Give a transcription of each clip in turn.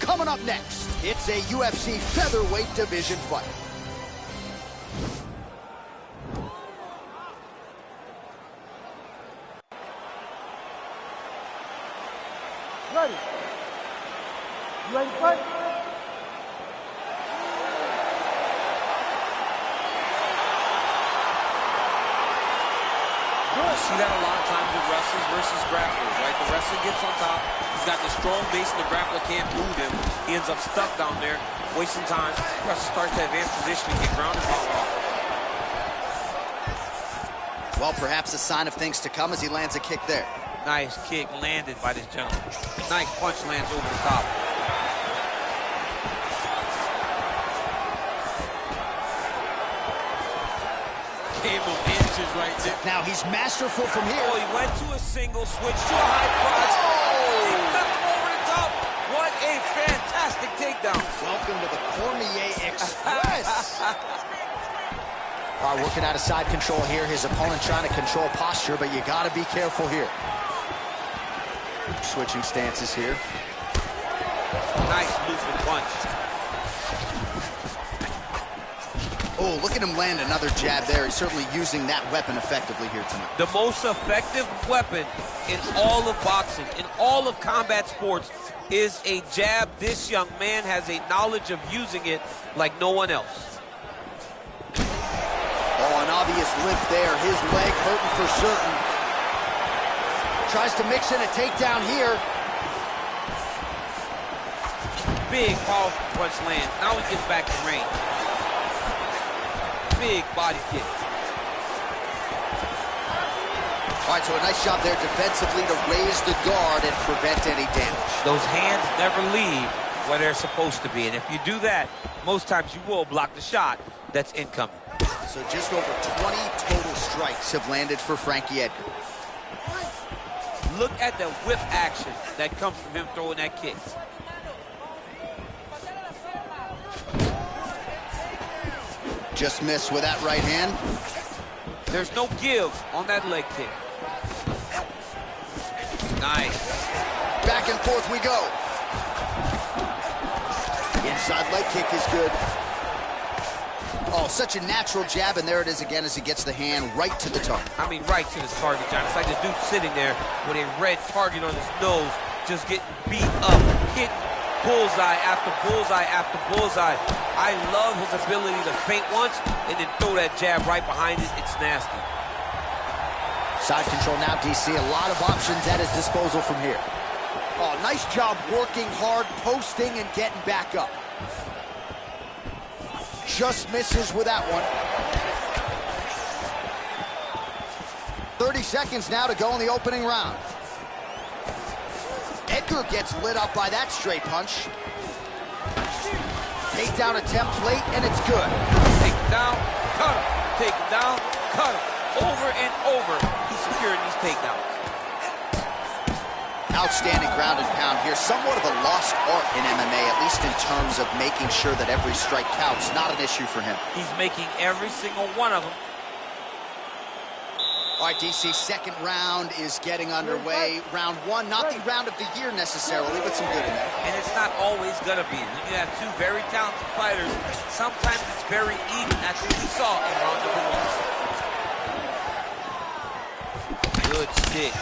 Coming up next, it's a UFC featherweight division fight. Ready? You ready to fight? You see that a lot of times with wrestlers versus grapplers, right? The wrestler gets on top, he's got the strong base and the grappler can't move him. He ends up stuck down there, wasting time. The wrestler starts to advance position and get grounded off. Well, perhaps a sign of things to come as he lands a kick there. Nice kick landed by this gentleman. Nice punch lands over the top. Came of inches right there. Now he's masterful from here. Oh, he went to a single, switch to a high crotch. Oh! He flipped him over the top. What a fantastic takedown. Welcome to the Cormier Express. All right, working out of side control here. His opponent trying to control posture, but you got to be careful here. Switching stances here. Nice looping punch. Oh, look at him land another jab there. He's certainly using that weapon effectively here tonight. The most effective weapon in all of boxing, in all of combat sports, is a jab. This young man has a knowledge of using it like no one else. Oh, an obvious limp there. His leg hurting for certain. Tries to mix in a takedown here. Big, powerful punch lands. Now he gets back to range. Big body kick. All right, so a nice job there defensively to raise the guard and prevent any damage. Those hands never leave where they're supposed to be, and if you do that, most times you will block the shot that's incoming. So just over 20 total strikes have landed for Frankie Edgar. Look at the whip action that comes from him throwing that kick. Just missed with that right hand. There's no give on that leg kick. Nice. Back and forth we go. Inside leg kick is good. Oh, such a natural jab, and there it is again as he gets the hand right to the target. I mean, right to the target, John. It's like the dude sitting there with a red target on his nose, just getting beat up, hitting bullseye after bullseye after bullseye. I love his ability to feint once and then throw that jab right behind it. It's nasty. Side control now, DC. A lot of options at his disposal from here. Oh, nice job working hard, posting, and getting back up. Just misses with that one. 30 seconds now to go in the opening round. Edgar gets lit up by that straight punch. Takedown attempt late, and it's good. Take him down, cut him. Take him down, cut him. Over and over, he's securing these takedowns. Outstanding ground and pound here. Somewhat of a lost art in MMA, at least in terms of making sure that every strike counts. Not an issue for him. He's making every single one of them. All right, DC, second round is getting underway. Round one, not the round of the year necessarily, but some good in there. And it's not always gonna be. When you have two very talented fighters, sometimes it's very even. That's what we saw in round number one. Good stick.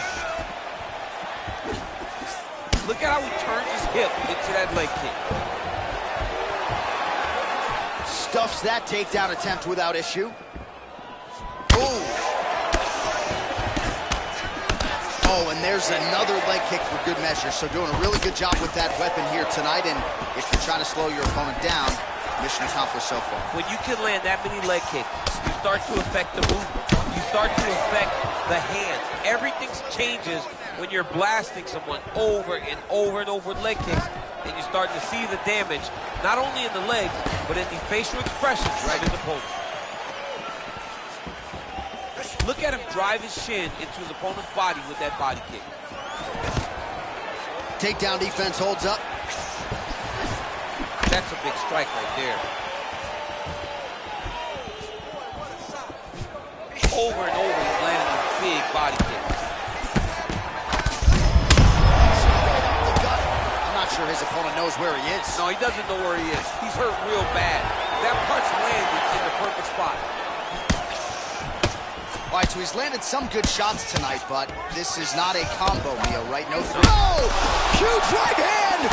Look at how he turns his hip into that leg kick. Stuffs that takedown attempt without issue. Ooh. Oh, and there's another leg kick for good measure. So doing a really good job with that weapon here tonight. And if you're trying to slow your opponent down, mission accomplished so far. When you can land that many leg kicks, you start to affect the movement. You start to affect the hands. Everything changes when you're blasting someone over and over and over with leg kicks, and you start to see the damage, not only in the legs, but in the facial expressions of his opponent. Look at him drive his shin into his opponent's body with that body kick. Takedown defense holds up. That's a big strike right there. Over and over, he's landing these big body kicks. I'm not sure his opponent knows where he is. No, he doesn't know where he is. He's hurt real bad. That punch landed in the perfect spot. All right, so he's landed some good shots tonight, but this is not a combo meal, right? No three. Oh! Huge right hand!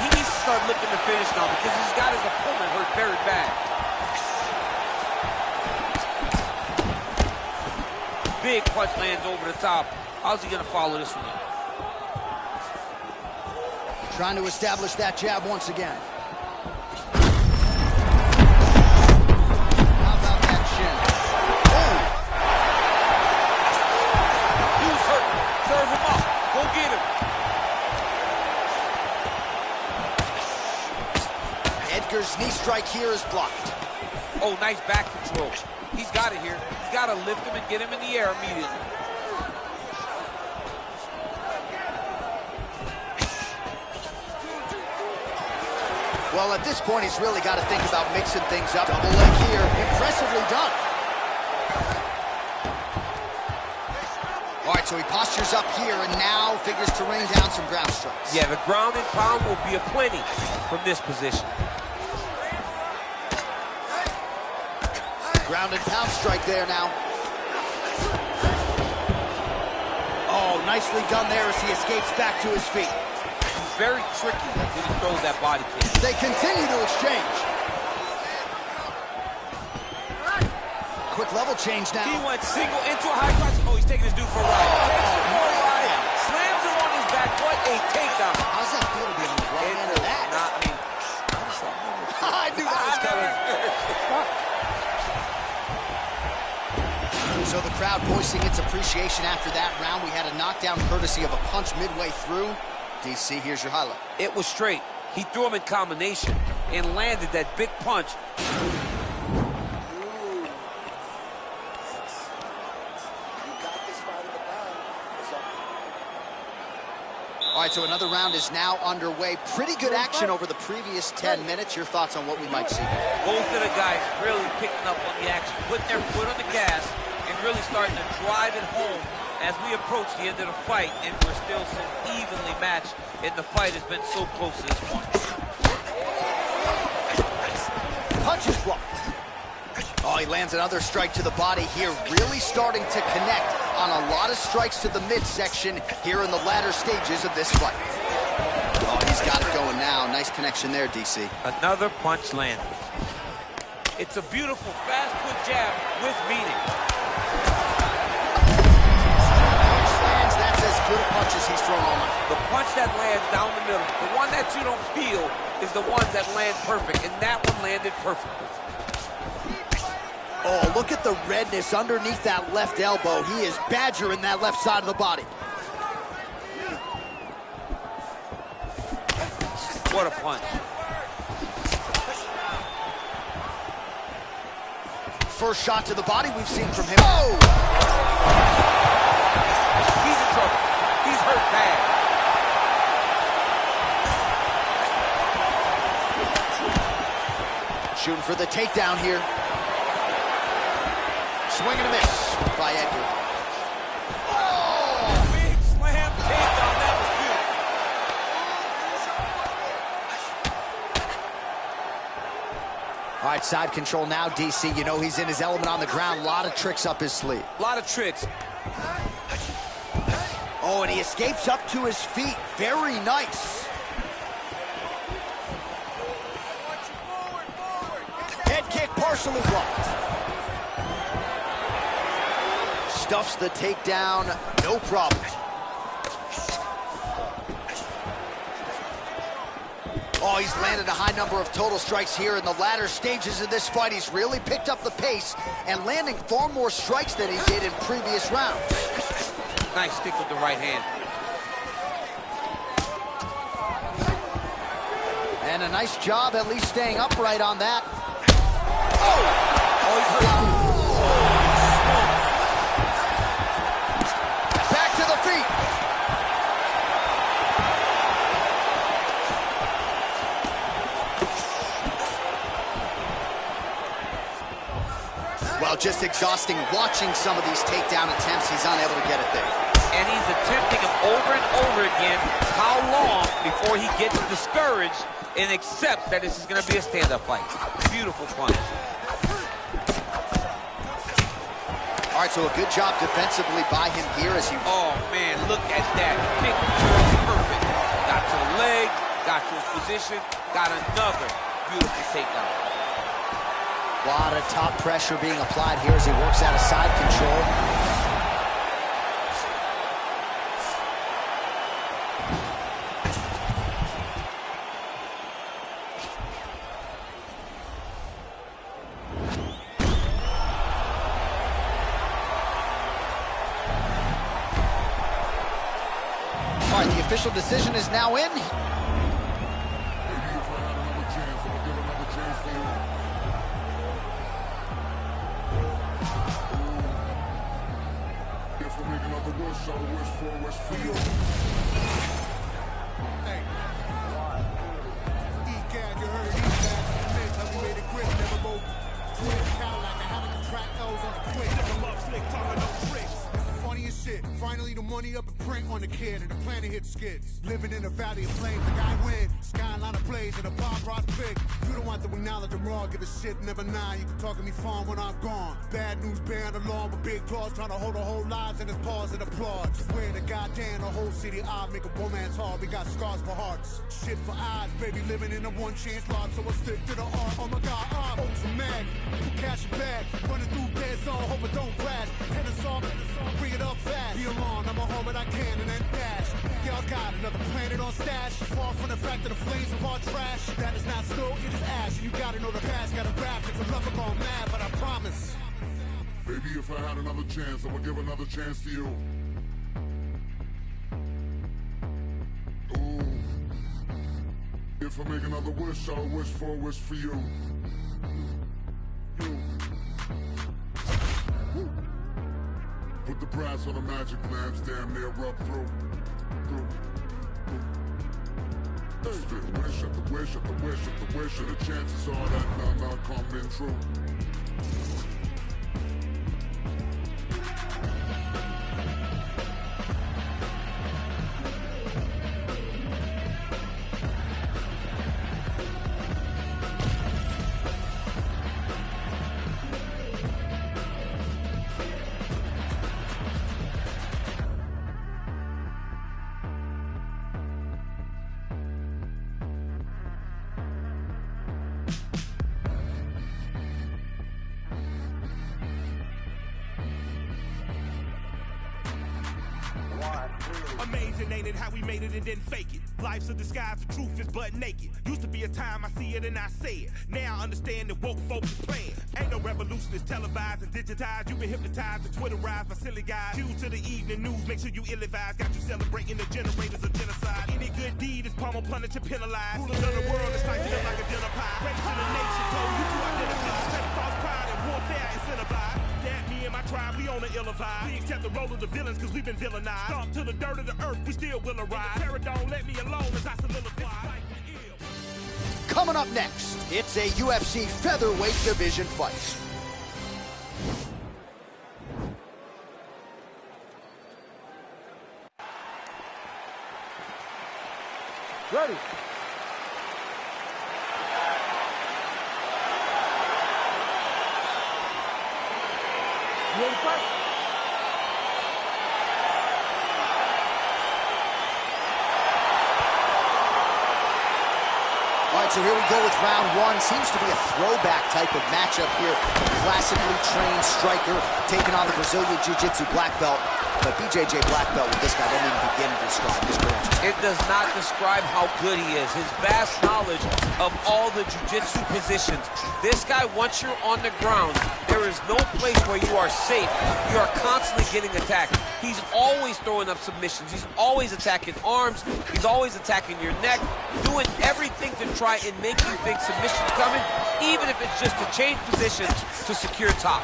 He needs to start looking to finish now because he's got his opponent hurt very bad. Big punch lands over the top. How's he gonna follow this one? Trying to establish that jab once again. How about that shin? Oh! He's hurt. Serve him up. Go get him. Edgar's knee strike here is blocked. Oh, nice back control. He's got it here. He's got to lift him and get him in the air immediately. Well, at this point, he's really got to think about mixing things up. Double leg here. Impressively done. All right, so he postures up here and now figures to rain down some ground strikes. Yeah, the ground and pound will be aplenty from this position. Ground and pound strike there now. Oh, nicely done there as he escapes back to his feet. He's very tricky when he throws that body kick. They continue to exchange. Quick level change now. He went single into a high crotch. Oh, he's taking his dude for a ride. Takes him for a ride. Slams him on his back. What a takedown. How's that feel to be on the wrong end of that? I knew that was coming. So the crowd voicing its appreciation after that round. We had a knockdown courtesy of a punch midway through. DC, here's your highlight. It was straight. He threw him in combination and landed that big punch. All right, so another round is now underway. Pretty good action over the previous 10 minutes. Your thoughts on what we might see? Both of the guys really picking up on the action, putting their foot on the gas, and really starting to drive it home as we approach the end of the fight, and we're still so evenly matched, and the fight has been so close to this point. Punches blocked. Oh, he lands another strike to the body here, really starting to connect on a lot of strikes to the midsection here in the latter stages of this fight. Oh, he's got it going now. Nice connection there, DC. Another punch landed. It's a beautiful, fast foot jab with meaning. That's as good a punch as he's thrown all night. The punch that lands down the middle, the one that you don't feel, is the ones that land perfect, and that one landed perfectly. Oh, look at the redness underneath that left elbow. He is badgering that left side of the body. What a punch. First shot to the body we've seen from him. Oh! He's in trouble. He's hurt bad. Shooting for the takedown here. Swing and a miss by Edgar. Oh! Big slam takedown. That was beautiful. All right, side control now, DC. You know he's in his element on the ground. A lot of tricks up his sleeve. A lot of tricks. Oh, and he escapes up to his feet. Very nice. Head kick partially blocked. Stuffs the takedown, no problem. Oh, he's landed a high number of total strikes here in the latter stages of this fight. He's really picked up the pace and landing far more strikes than he did in previous rounds. Nice stick with the right hand. And a nice job at least staying upright on that. Oh, he's hurt. Back to the feet. Well, just exhausting watching some of these takedown attempts. He's unable to get it there. and he's attempting them over and over again. How long before he gets discouraged and accepts that this is going to be a stand-up fight? Beautiful punch. All right, so a good job defensively by him here as he... Oh, man, look at that. Picture perfect. Got to the leg, got to his position, got another beautiful takedown. A lot of top pressure being applied here as he works out of side control. All right, the official decision is now in. Finally, the money up and print on the kid, and the planet hit skids. Living in a valley of flames, the guy win. Skyline of blaze, and the bomb rise big. You don't want to acknowledge I'm raw, give a shit, never nine. You can talk to me fun when I'm gone. Bad news bearing along with big claws, trying to hold our whole lives in his paws and applaud. Swear to goddamn, the whole city odd, make a romance hard. We got scars for hearts, shit for eyes, baby. Living in a one chance lot, so I stick to the art. Oh my god, I'm so mad. Cash your bag, running through dead zone, hope it don't crash. Tennis off, bring it up fast. Be alone, I'ma hold what I can and then dash. Y'all got another planet on stash. Far from the fact that the flames of our trash. That is not snow, it is ash. And you gotta know the past, gotta rap. If a lover gone mad, but I promise. Baby, if I had another chance, I would give another chance to you. Ooh. If I make another wish, I'll wish for a wish for you. You. Woo. Put the brass on the magic lamps, damn near rub through. Wish after wish after wish after wish, and the chances are that none are coming true. Amazing, ain't it, how we made it and didn't fake it. Life's a disguise, the truth is butt naked. Used to be a time I see it and I say it. Now I understand that woke folks is playing. Ain't no revolution, it's televised and digitized. You've been hypnotized and Twitterized by silly guys. Due to the evening news, make sure you ill-advised. Got you celebrating the generators of genocide. Any good deed is pummel, punished, and penalized. Rulers of the world is slicing them like a dinner pie. Race to the nation, told you to identify. Take false pride and warfare incentivized. That me and my tribe, we on the ill vibe. We accept the role of the villains cause we've been villainized. Stomp to the dirt of the earth, we still will arise. Terror don't let me alone as I solidify. Coming up next, it's a UFC featherweight division fight. Ready. You ready to fight? All right, so here we go with round one. Seems to be a throwback type of matchup here. Classically trained striker taking on the Brazilian Jiu-Jitsu black belt. But BJJ black belt with this guy doesn't even begin to describe his credentials. It does not describe how good he is. His vast knowledge of all the jiu-jitsu positions. This guy, once you're on the ground, there is no place where you are safe. You are constantly getting attacked. He's always throwing up submissions. He's always attacking arms. He's always attacking your neck, doing everything to try and make you think submission's coming, even if it's just to change positions to secure top.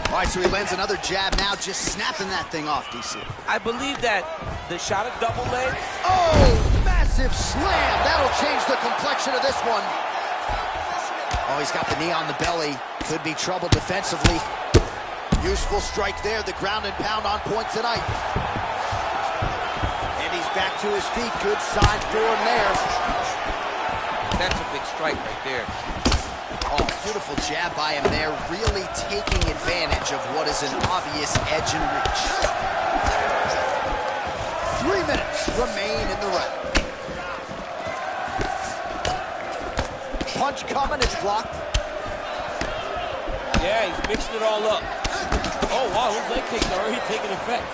All right, so he lands another jab now, just snapping that thing off, DC. I believe that the shot of double leg. Oh, massive slam. That'll change the complexion of this one. Oh, he's got the knee on the belly. Could be trouble defensively. Useful strike there, the ground and pound on point tonight. And he's back to his feet, good sign for him there. That's a big strike right there. Oh, beautiful jab by him there, really taking advantage of what is an obvious edge and reach. 3 minutes remain in the round. Punch coming, it's blocked. Yeah, he's mixing it all up. Oh, wow, those leg kicks are already taking effect.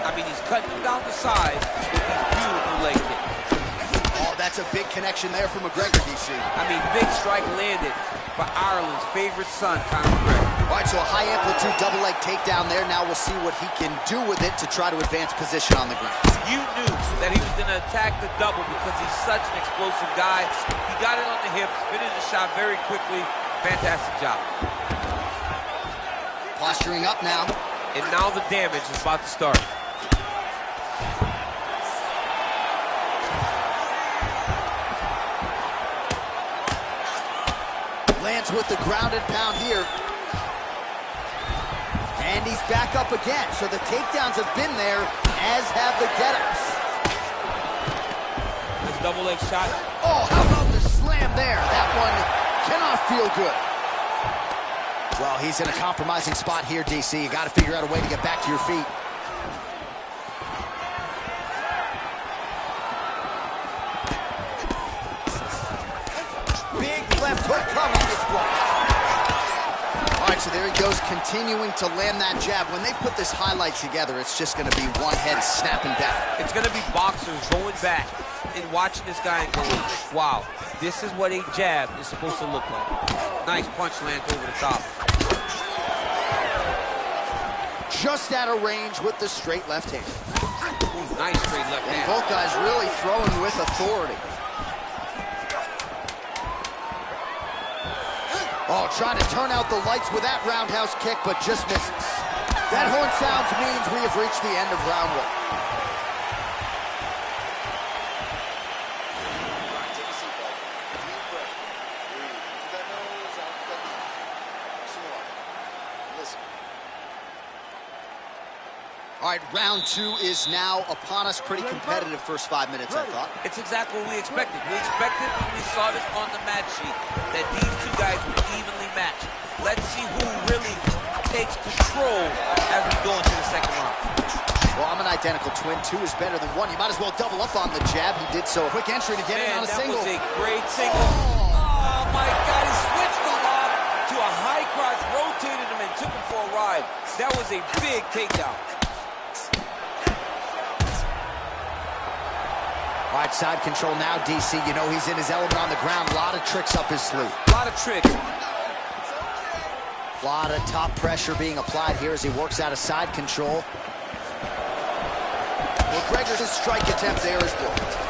I mean, he's cutting them down the side with these beautiful leg kicks. Oh, that's a big connection there from McGregor, DC. I mean, big strike landed for Ireland's favorite son, Conor McGregor. All right, so a high-amplitude double-leg takedown there. Now we'll see what he can do with it to try to advance position on the ground. You knew that he was going to attack the double because he's such an explosive guy. He got it on the hips, finished the shot very quickly. Fantastic job. Posturing up now. And now the damage is about to start. Lands with the ground and pound here. And he's back up again. So the takedowns have been there, as have the get-ups. This double leg shot. Oh, how about the slam there? That one cannot feel good. Well, he's in a compromising spot here, DC. You got to figure out a way to get back to your feet. Big left hook coming, it's blocked. All right, so there he goes, continuing to land that jab. When they put this highlight together, it's just going to be one head snapping back. It's going to be boxers going back and watching this guy and going, wow, this is what a jab is supposed to look like. Nice punch lands over the top. Just out of range with the straight left hand. Ooh, nice straight left hand. Both guys really throwing with authority. Oh, trying to turn out the lights with that roundhouse kick, but just misses. That horn sounds means we have reached the end of round one. Take a seat, buddy. Deep breath. Breathe. Through that nose, out that mouth. Some more. Listen. All right, round two is now upon us. Pretty competitive first 5 minutes, I thought. It's exactly what we expected. We expected when we saw this on the match sheet that these two guys were evenly matched. Let's see who really takes control as we go into the second round. Well, I'm an identical twin. Two is better than one. You might as well double up on the jab. He did so. Quick entry to get in on a single. That was a great single. Oh, my God. He switched him off to a high cross, rotated him, and took him for a ride. That was a big takedown. All right, side control now, DC. You know he's in his element on the ground. A lot of tricks up his sleeve. A lot of tricks. A lot of top pressure being applied here as he works out of side control. McGregor's strike attempt there is blocked.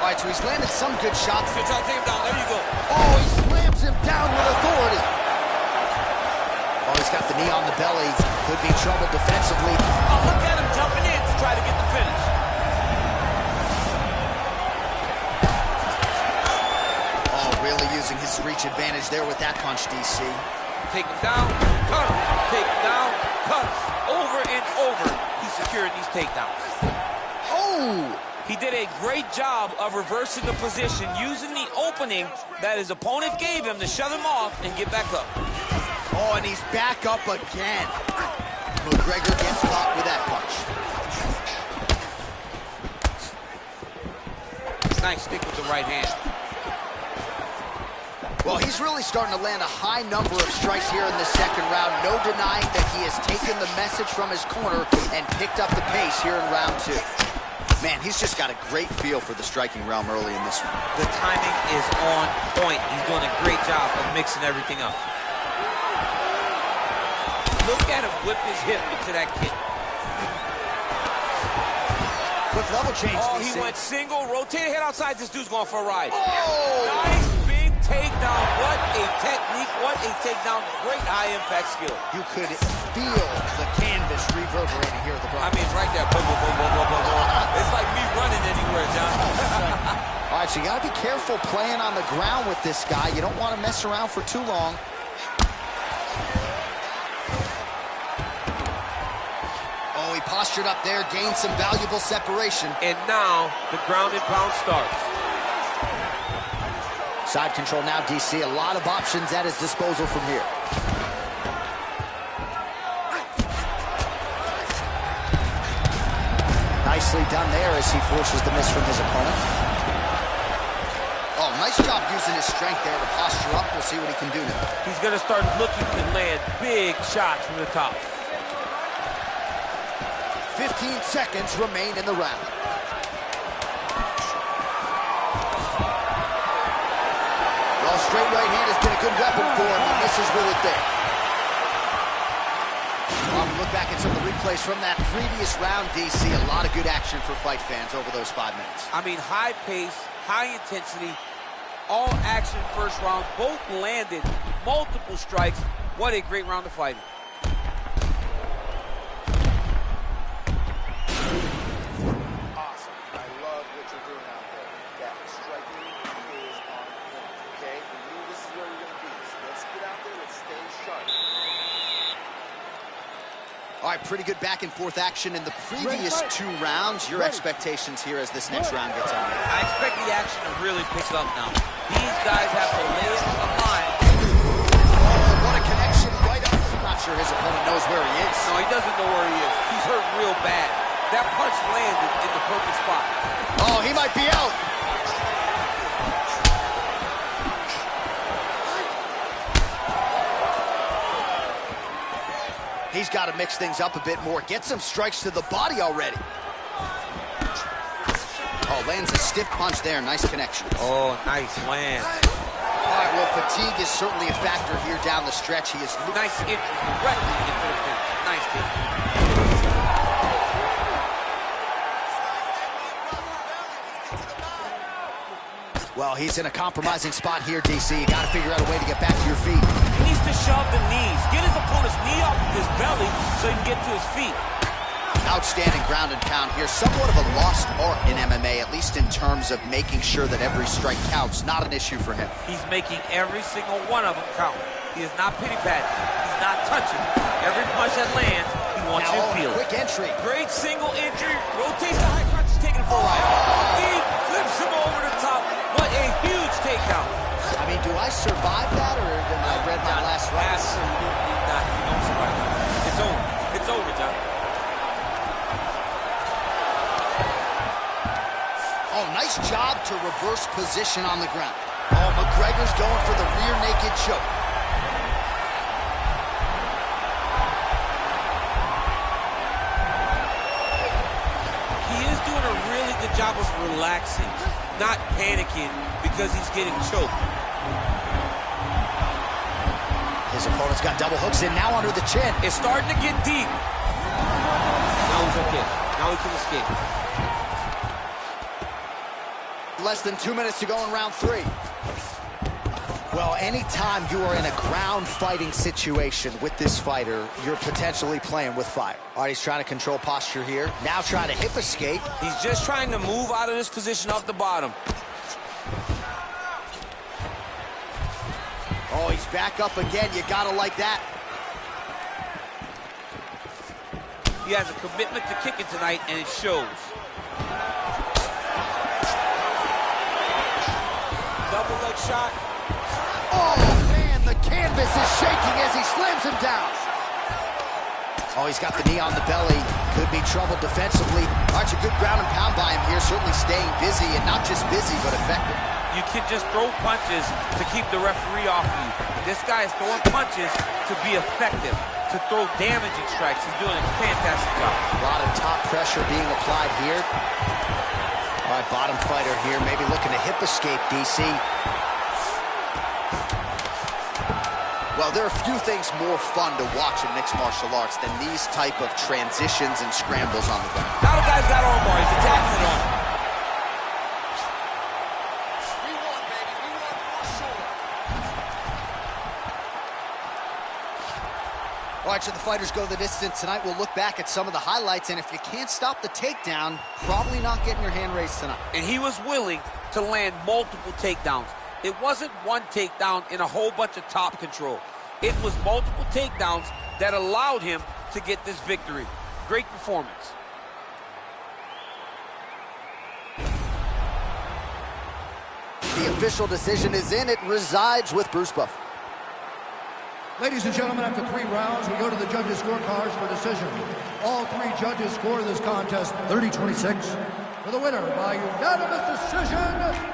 All right, so he's landed some good shots. Good try to take him down. There you go. Oh, he slams him down with authority. Oh, he's got the knee on the belly. Could be trouble defensively. Oh, look at him jumping in to try to get the finish. Really using his reach advantage there with that punch, DC. Take him down, cut him. Take him down, cut him. Over and over, he's securing these takedowns. Oh! He did a great job of reversing the position, using the opening that his opponent gave him to shove him off and get back up. Oh, and he's back up again. McGregor gets caught with that punch. Nice stick with the right hand. Well, he's really starting to land a high number of strikes here in the second round. No denying that he has taken the message from his corner and picked up the pace here in round two. Man, he's just got a great feel for the striking realm early in this one. The timing is on point. He's doing a great job of mixing everything up. Look at him whip his hip into that kick. Quick level change, Oh, DC. he went single, rotated head outside. This dude's going for a ride. Oh! Nice big takedown. What a technique. What a takedown. Great high-impact skill. You could feel the canvas reverberating here at the Bronx. I mean, right there. Boom, boom, boom, boom, boom, boom, boom. It's like me running anywhere, John. All right, so you got to be careful playing on the ground with this guy. You don't want to mess around for too long. Oh, he postured up there, gained some valuable separation. And now the ground and pound starts. Side control now, DC. A lot of options at his disposal from here. Nicely done there as he forces the miss from his opponent. Oh, nice job using his strength there to posture up. We'll see what he can do now. He's going to start looking to land big shots from the top. 15 seconds remain in the round. Well, straight right hand has been a good weapon for him, and this is really big. Well, we look back at some of the replays from that previous round, DC. A lot of good action for fight fans over those 5 minutes. I mean, high pace, high intensity, all action first round. Both landed multiple strikes. What a great round of fighting. Awesome. I love what you're doing out there. That striking is on point, okay? We knew this is where we're going to be. So let's get out there. Let's stay sharp. All right, pretty good back and forth action in the previous 2 rounds. Your expectations here as this next round gets on. I expect the action to really pick up now. These guys have to lay it on the line. Oh, what a connection right up. I'm not sure his opponent knows where he is. No, he doesn't know where he is. He's hurt real bad. That punch landed in the perfect spot. Oh, he might be out. He's got to mix things up a bit more. Get some strikes to the body already. Oh, lands a stiff punch there. Nice connection. Oh, nice land. All right, well, fatigue is certainly a factor here down the stretch. He is... Nice entry directly into the finish. Nice hit. Well, he's in a compromising spot here, DC. You got to figure out a way to get back to your feet. He needs to shove the knees. Get his opponent's knee off of his belly so he can get to his feet. Outstanding ground and pound here. Somewhat of a lost art in MMA, at least in terms of making sure that every strike counts. Not an issue for him. He's making every single one of them count. He is not pity-patting. He's not touching. Every punch that lands, he wants you to feel it. Quick entry. Great single entry. Rotates the high crotch, taking it for a ride. Deep, flips him over the top. What a huge takedown. I mean, do I survive that, or did I read my last round? Absolutely not. You don't survive that. It's over. It's over, John. Oh, nice job to reverse position on the ground. Oh, McGregor's going for the rear naked choke. He is doing a really good job of relaxing, not panicking because he's getting choked. His opponent's got double hooks in, now under the chin. It's starting to get deep. Now he's okay. Now he can escape. Less than 2 minutes to go in round 3. Well, anytime you are in a ground fighting situation with this fighter, you're potentially playing with fire. All right, he's trying to control posture here. Now trying to hip escape. He's just trying to move out of this position off the bottom. Oh, he's back up again. You gotta like that. He has a commitment to kicking tonight, and it shows. Double leg shot. Oh, man, the canvas is shaking as he slams him down. Oh, he's got the knee on the belly. Could be trouble defensively. All right, a good ground and pound by him here. Certainly staying busy, and not just busy, but effective. You can just throw punches to keep the referee off of you. This guy is throwing punches to be effective, to throw damaging strikes. He's doing a fantastic job. A lot of top pressure being applied here. All right, bottom fighter here, maybe looking to hip escape, DC. Well, there are few things more fun to watch in mixed martial arts than these type of transitions and scrambles on the ground. Now the guy's got armbar. He's attacking it on him. We won, baby. We won for sure. All right, so the fighters go the distance tonight. We'll look back at some of the highlights, and if you can't stop the takedown, probably not getting your hand raised tonight. And he was willing to land multiple takedowns. It wasn't one takedown in a whole bunch of top control. It was multiple takedowns that allowed him to get this victory. great performance. The official decision is in. It resides with Bruce Buffer. Ladies and gentlemen, after 3 rounds, we go to the judges' scorecards for decision. All 3 judges score this contest 30-26 for the winner by unanimous decision.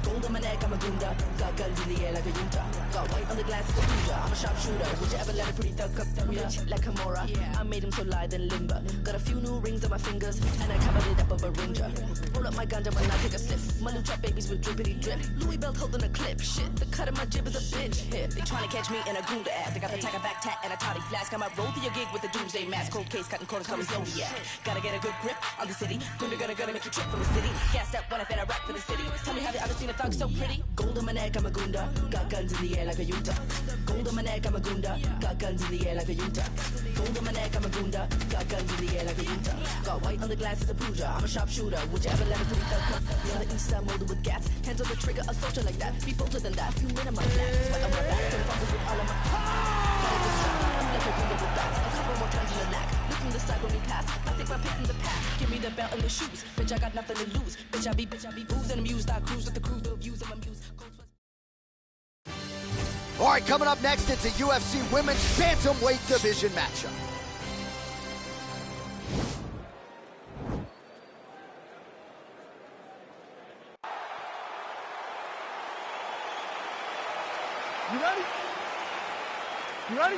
Gold on my neck, I'm a gunda. Got guns in the air like a Utah. Got white on the glass, it's a Buddha. I'm a sharpshooter. Would you ever let a pretty thug up thumb ya? Like Kimura. I made him so lithe and limber. Got a few new rings on my fingers, and I covered it up of a ranger. Roll up my ganja when I take a sip. My new trap babies with drippity drip. Louis belt holding a clip. Shit, the cut of my jib is a bitch hit. They trying to catch me in a gunda act. I got the tiger back tat and a toddy flask. I might roll to your gig with a doomsday mask. Cold case, cutting corners, coming Zodiac. Gotta get a good grip on the city. Gunda gonna make you trip from the city. Gassed up when I fed I rap for the city. Tell me, have you ever seen a thug so pretty? Gold on my neck, I'm a gunda. Got guns in the air like a Utah. Gold on my neck, I'm a gunda. Got guns in the air like a Utah. Gold on my neck, I'm a gunda. Got guns in the air like a Utah. Got white on the glass, it's a Pooja. I'm a sharpshooter. Would you ever let a pretty thug come? Me on the east side, molded with gas. Hands on the trigger, a soldier like that. Be bolder than that. Few minimum black. Sweat on my back. Don't fumble with all of my. I'm like a gunda with that. A couple more times in the neck. Look from the side when we pass. I think my pick in the path. Give me the belt and the shoes. Bitch, I got nothing to lose. Bitch, I be booze and amused. I cruise with the crew, the views of my muse. All right, coming up next, it's a UFC Women's Bantamweight Division matchup. You ready? You ready?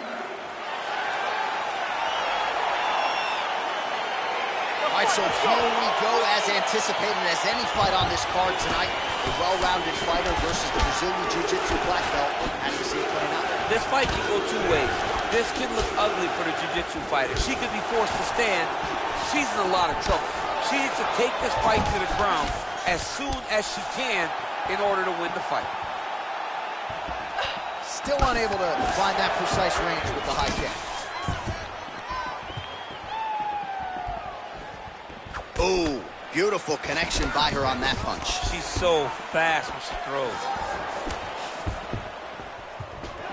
All right, so here we go, as anticipated as any fight on this card tonight. A well-rounded fighter versus the Brazilian Jiu-Jitsu black belt. How do you see it playing out? This fight can go 2 ways. This can look ugly for the Jiu-Jitsu fighter. She could be forced to stand. She's in a lot of trouble. She needs to take this fight to the ground as soon as she can in order to win the fight. Still unable to find that precise range with the high kick. Oh, beautiful connection by her on that punch. She's so fast when she throws.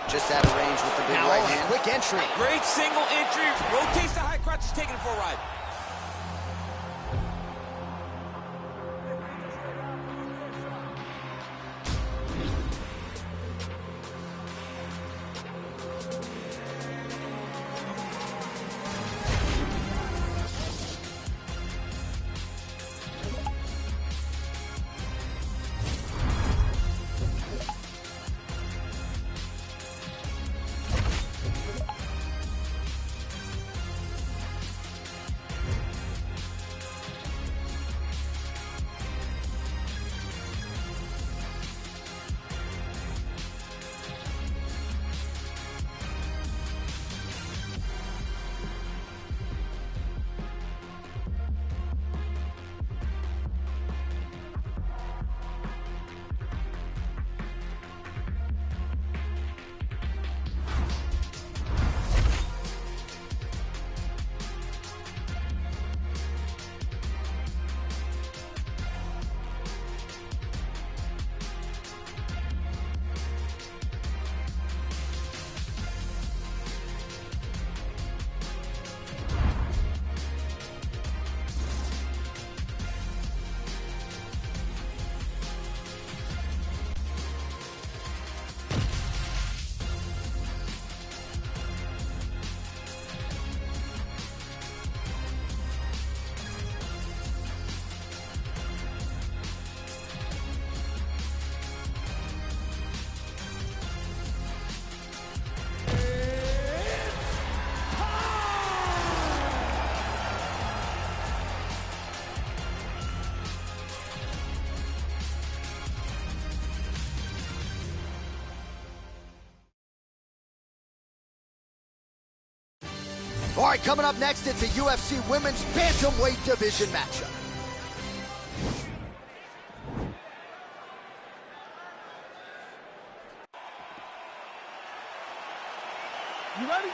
Just out of range with the big right hand. Quick entry. Great single entry. Rotates the high crotch. Is taking it for a ride. All right, coming up next, it's a UFC Women's Bantamweight Division matchup. You ready?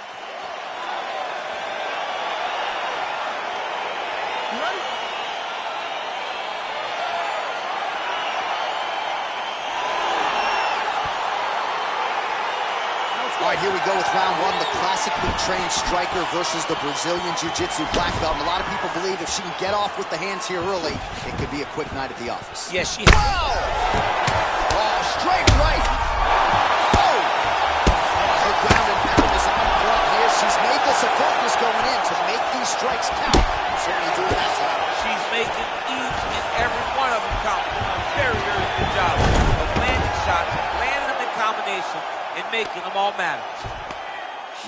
All right, here we go with round one, the classically trained striker versus the Brazilian Jiu-Jitsu black belt. And a lot of people believe if she can get off with the hands here early, it could be a quick night at the office. Yes, she... Whoa! Oh, straight right. Oh! Her ground and pound is on point here. She's made this a focus going in to make these strikes count. Certainly doing that time. She's making each and every one of them count. Doing a very, very good job of landing shots, landing them in combination, and making them all matter.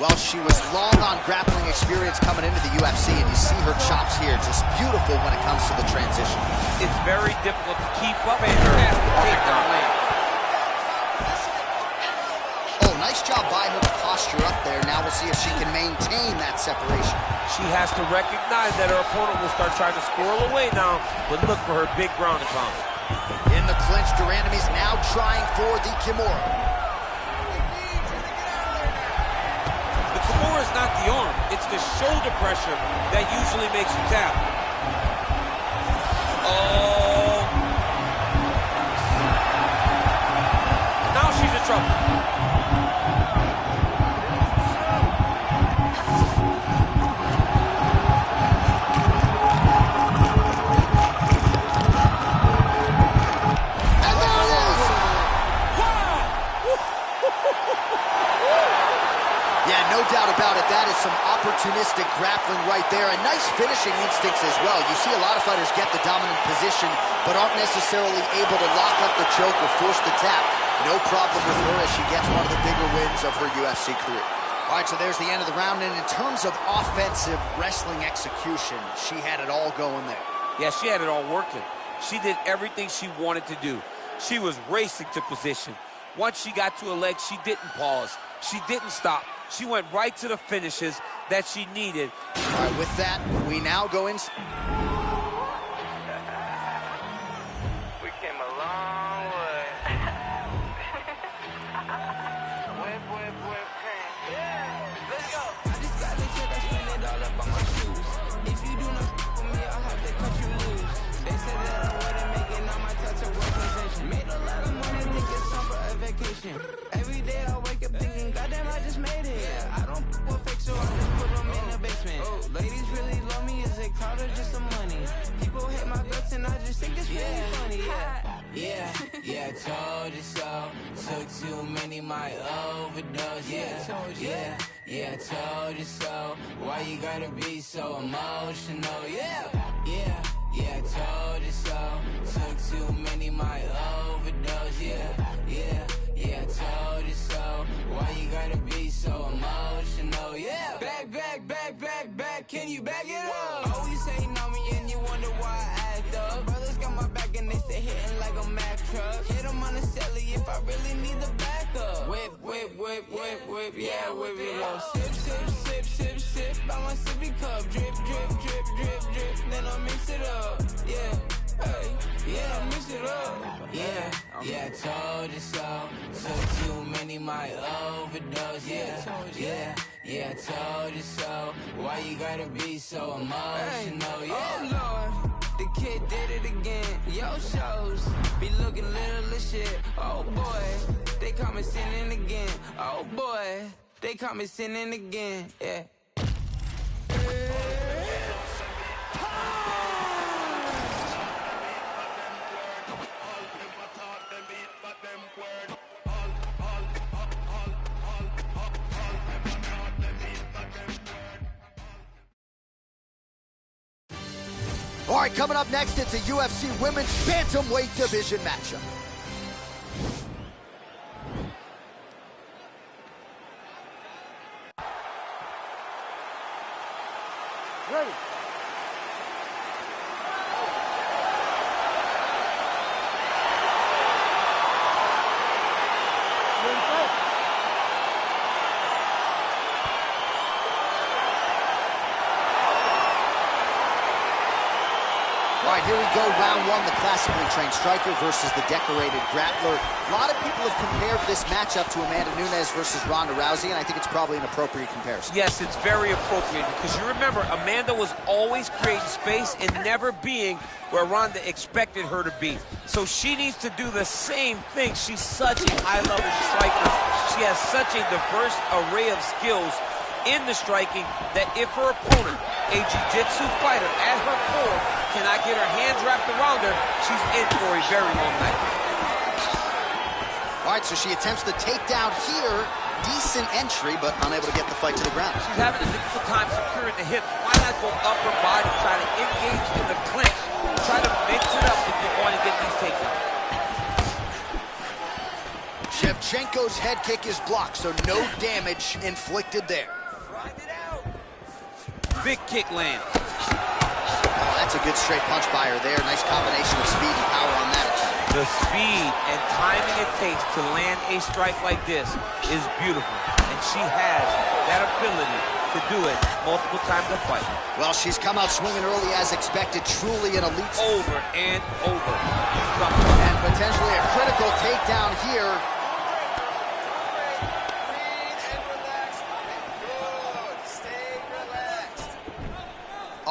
Well, she was long on grappling experience coming into the UFC, and you see her chops here, just beautiful when it comes to the transition. It's very difficult to keep up and her has to take down land. Oh, nice job by her to posture up there. Now we'll see if she can maintain that separation. She has to recognize that her opponent will start trying to squirrel away now, but look for her big ground and pound. In the clinch, Duranamy's now trying for the Kimura. Kimura is not the arm, it's the shoulder pressure that usually makes you tap. Oh. Now she's in trouble. Yeah, no doubt about it. That is some opportunistic grappling right there, and nice finishing instincts as well. You see a lot of fighters get the dominant position, but aren't necessarily able to lock up the choke or force the tap. No problem with her as she gets one of the bigger wins of her UFC career. All right, so there's the end of the round, and in terms of offensive wrestling execution, she had it all going there. Yeah, she had it all working. She did everything she wanted to do. She was racing to position. Once she got to her leg, she didn't pause. She didn't stop. She went right to the finishes that she needed. All right, with that, we now go in. We came a long way. Whip, whip, whip, crank. Yeah, let's go. I just got the check, I spend it all up on my shoes. If you do not with me, I'll have to cut you loose. They said that I wouldn't make it, now my touch a work position. Made a lot of money, think it's time for a vacation. Every day I wake up thinking, goddamn, I just made it. Yeah, I don't with fake, so I just put them in the basement. Oh, ladies really love me, is it clout or just some money? People hate my guts and I just think it's really funny. Yeah, yeah, told you so. Took too many, my overdose. Yeah, told you so. Why you gotta be so emotional? Yeah, told you so. Took too many, my overdose. Yeah, told you so. Why you gotta be so emotional? Yeah. Back, can you back it up? Always hating on me and you wonder why I act up. Brothers got my back and they stay hitting like a Mack truck. Hit them on the celly if I really need the backup. Whip, yeah, whip it up. Sip, by my sippy cup. Drip, then I mix it up. Yeah, hey, yeah, mix it up. Yeah, told you so. Took too many, my overdose. Yeah, told you so. Why you gotta be so emotional? Yeah. Oh Lord, the kid did it again. Yo shows be looking little as shit. Oh boy, they caught me sinning again. Oh boy, they caught me sinning again. Yeah. All right, coming up next, it's a UFC Women's Bantamweight Division matchup. Ready. All right, here we go, round one, the classically trained striker versus the decorated grappler. A lot of people have compared this matchup to Amanda Nunes versus Ronda Rousey, and I think it's probably an appropriate comparison. Yes, it's very appropriate because you remember, Amanda was always creating space and never being where Ronda expected her to be. So she needs to do the same thing. She's such a high-level striker. She she has such a diverse array of skills in the striking that if her opponent, a jiu-jitsu fighter at her core, cannot get her hands wrapped around her, she's in for a very long night. All right, so she attempts the takedown here. Decent entry, but unable to get the fight to the ground. She's having a difficult time securing the hips. Why not go upper body, try to engage in the clinch, try to mix it up if you want to get these takedowns. Shevchenko's head kick is blocked, so no damage inflicted there. Big kick lands. Oh, that's a good straight punch by her there. Nice combination of speed and power on that attack. The speed and timing it takes to land a strike like this is beautiful. And she has that ability to do it multiple times a fight. Well, she's come out swinging early as expected. Truly an elite. Over and over. And potentially a critical takedown here.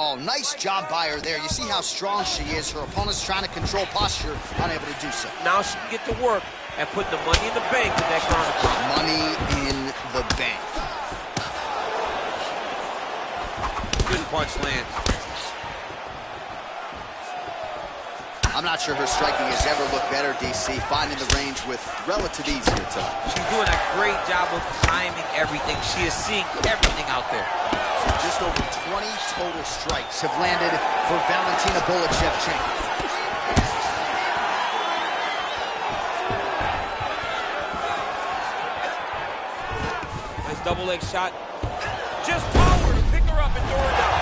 Oh, nice job by her there. You see how strong she is. Her opponent's trying to control posture, unable to do so. Now she can get to work and put the money in the bank with that ground and pound. Money in the bank. Good punch lands. I'm not sure her striking has ever looked better, DC. Finding the range with relative ease here tonight. She's doing a great job of timing everything. She is seeing everything out there. So just over 20 total strikes have landed for Valentina Bullet Shevchenko. Nice double leg shot. Just power to pick her up and throw her down.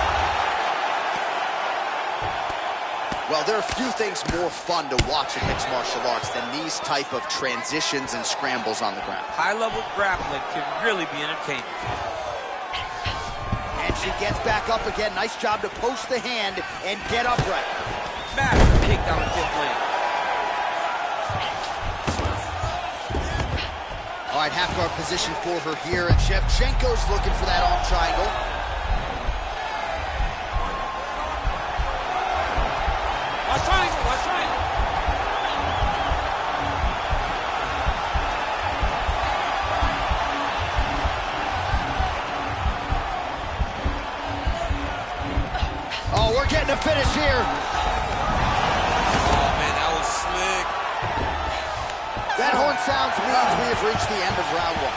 Well, there are few things more fun to watch in mixed martial arts than these type of transitions and scrambles on the ground. High-level grappling can really be entertaining. And she gets back up again. Nice job to post the hand and get upright. Massive takedown in fifth lane. All right, half guard position for her here, and Shevchenko's looking for that arm triangle. Watch triangle, watch triangle. Oh, we're getting a finish here. Oh, man, that was slick. That horn sounds means we have reached the end of round one.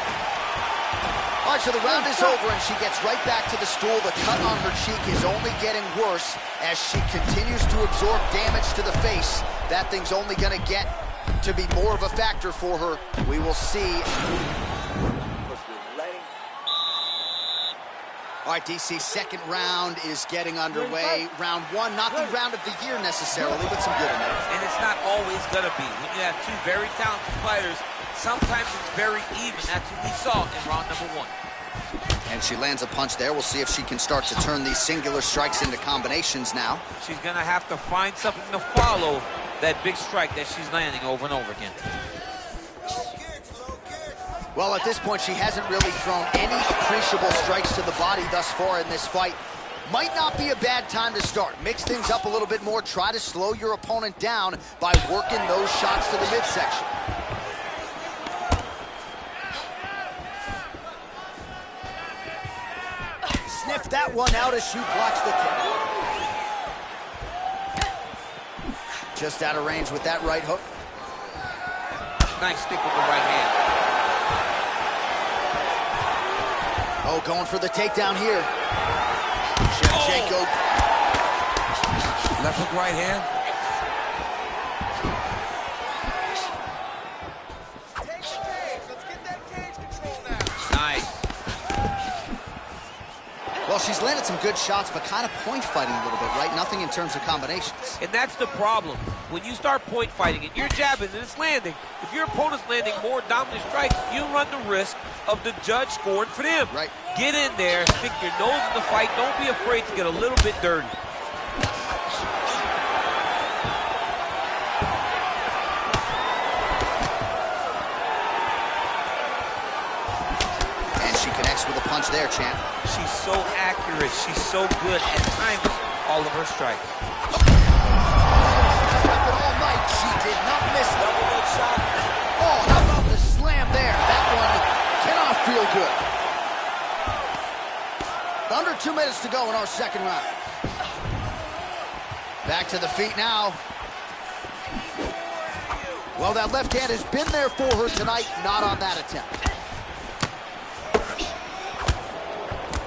All right, so the round is over, and she gets right back to the stool. The cut on her cheek is only getting worse as she continues to absorb damage to the face. That thing's only going to get to be more of a factor for her. We will see. All right, DC, second round is getting underway. Round one, not the round of the year necessarily, but some good in there. And it's not always going to be. When you have two very talented fighters, sometimes it's very even. That's what we saw in round number one. And she lands a punch there. We'll see if she can start to turn these singular strikes into combinations now. She's going to have to find something to follow that big strike that she's landing over and over again. Well, at this point, she hasn't really thrown any appreciable strikes to the body thus far in this fight. Might not be a bad time to start. Mix things up a little bit more. Try to slow your opponent down by working those shots to the midsection. Sniff that one out as she blocks the kick. Just out of range with that right hook. Nice stick with the right hand. Oh, going for the takedown here. Shevchenko. Left hook, right hand. Take the cage. Let's get that cage control now. Nice. Well, she's landed some good shots, but kind of point fighting a little bit, right? Nothing in terms of combinations. And that's the problem. When you start point fighting and you're jabbing and it's landing, if your opponent's landing more dominant strikes, you run the risk of the judge scoring for them. Right. Get in there, stick your nose in the fight. Don't be afraid to get a little bit dirty. And she connects with a punch there, champ. She's so accurate. She's so good at timing all of her strikes. All night, she did not miss double leg shot. Oh, how about the slam there? That one Under 2 minutes to go in our second round. Back to the feet now. Well, that left hand has been there for her tonight, not on that attempt.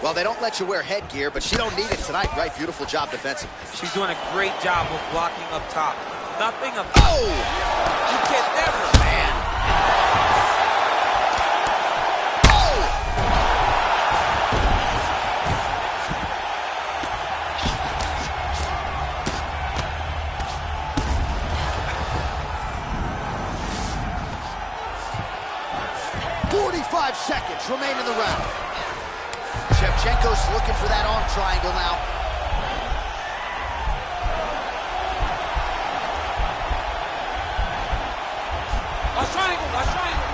Well, they don't let you wear headgear, but she don't need it tonight, right? Beautiful job defensively. She's doing a great job of blocking up top. Nothing up. Oh! You can never, man. Oh! "45 seconds remain in the round." Shevchenko's looking for that arm triangle now. Watch triangle, watch triangle.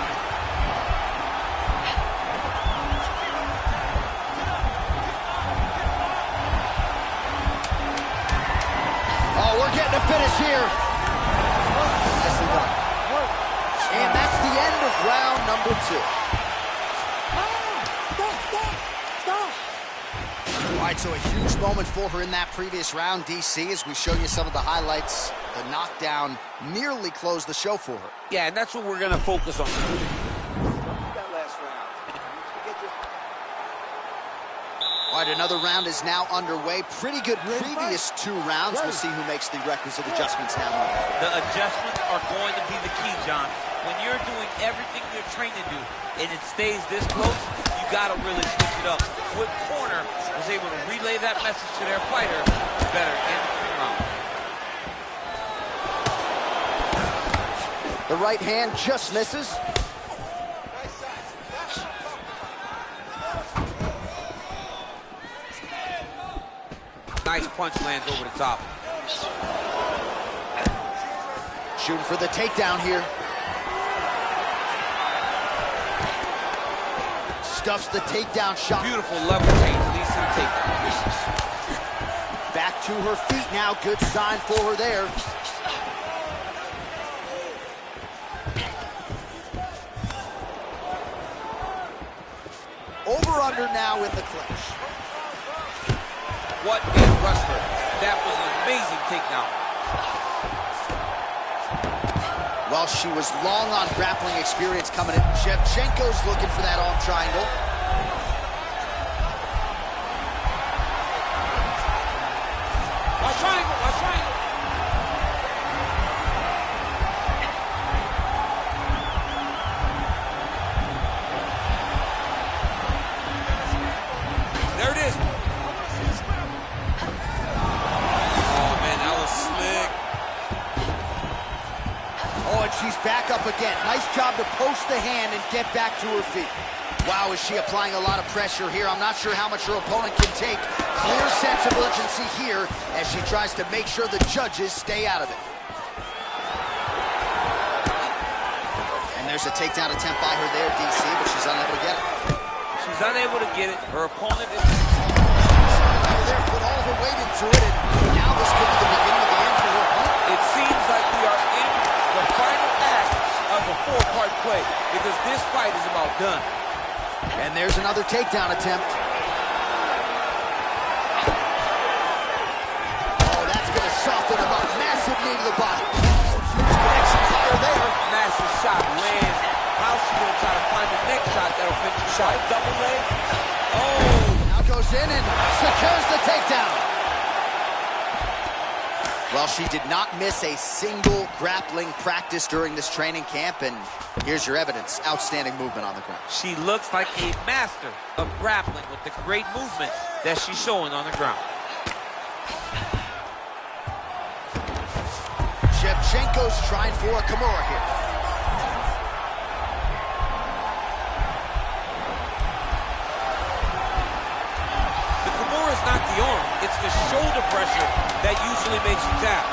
Oh, we're getting a finish here. Nicely done. And that's the end of round number 2. All right, so a huge moment for her in that previous round, DC, as we show you some of the highlights. The knockdown nearly closed the show for her. Yeah, and that's what we're going to focus on. That last round. All right, another round is now underway. Pretty good previous 2 rounds. We'll see who makes the requisite adjustments now. The adjustments are going to be the key, John. When you're doing everything you're trained to do and it stays this close, you got to really switch it up. What corner was able to relay that message to their fighter better in the round. The right hand just misses. Nice punch lands over the top. Shooting for the takedown here. Stuffs the takedown shot. Beautiful level change, leads to the takedown. Back to her feet now. Good sign for her there. Over-under now with the clinch. What a wrestler. That was an amazing takedown. Well, she was long on grappling experience coming in. Shevchenko's looking for that arm triangle. Watch triangle, watch triangle. There it is. Oh, man, that was slick. Oh, and she's back up again. Nice job to post the hand and get back to her feet. Wow, is she applying a lot of pressure here. I'm not sure how much her opponent can take. Clear sense of urgency here as she tries to make sure the judges stay out of it. And there's a takedown attempt by her there, DC, but she's unable to get it. She's unable to get it. Her opponent is... There, put all her weight into it, and now this could be the beginning of the end for her opponent. It seems like we are in the final act of a 4-part play because this fight is about done. And there's another takedown attempt. Oh, that's going to soften him up. Massive knee to the body. Huge connection fire there. Massive shot lands. How's she going to try to find the next shot that'll finish the shot? Double leg. Oh! Now goes in and secures the takedown. Well, she did not miss a single grappling practice during this training camp, and here's your evidence. Outstanding movement on the ground. She looks like a master of grappling with the great movement that she's showing on the ground. Shevchenko's trying for a Kimura here. The Kimura is not the arm. It's the shoulder pressure that usually makes you tap.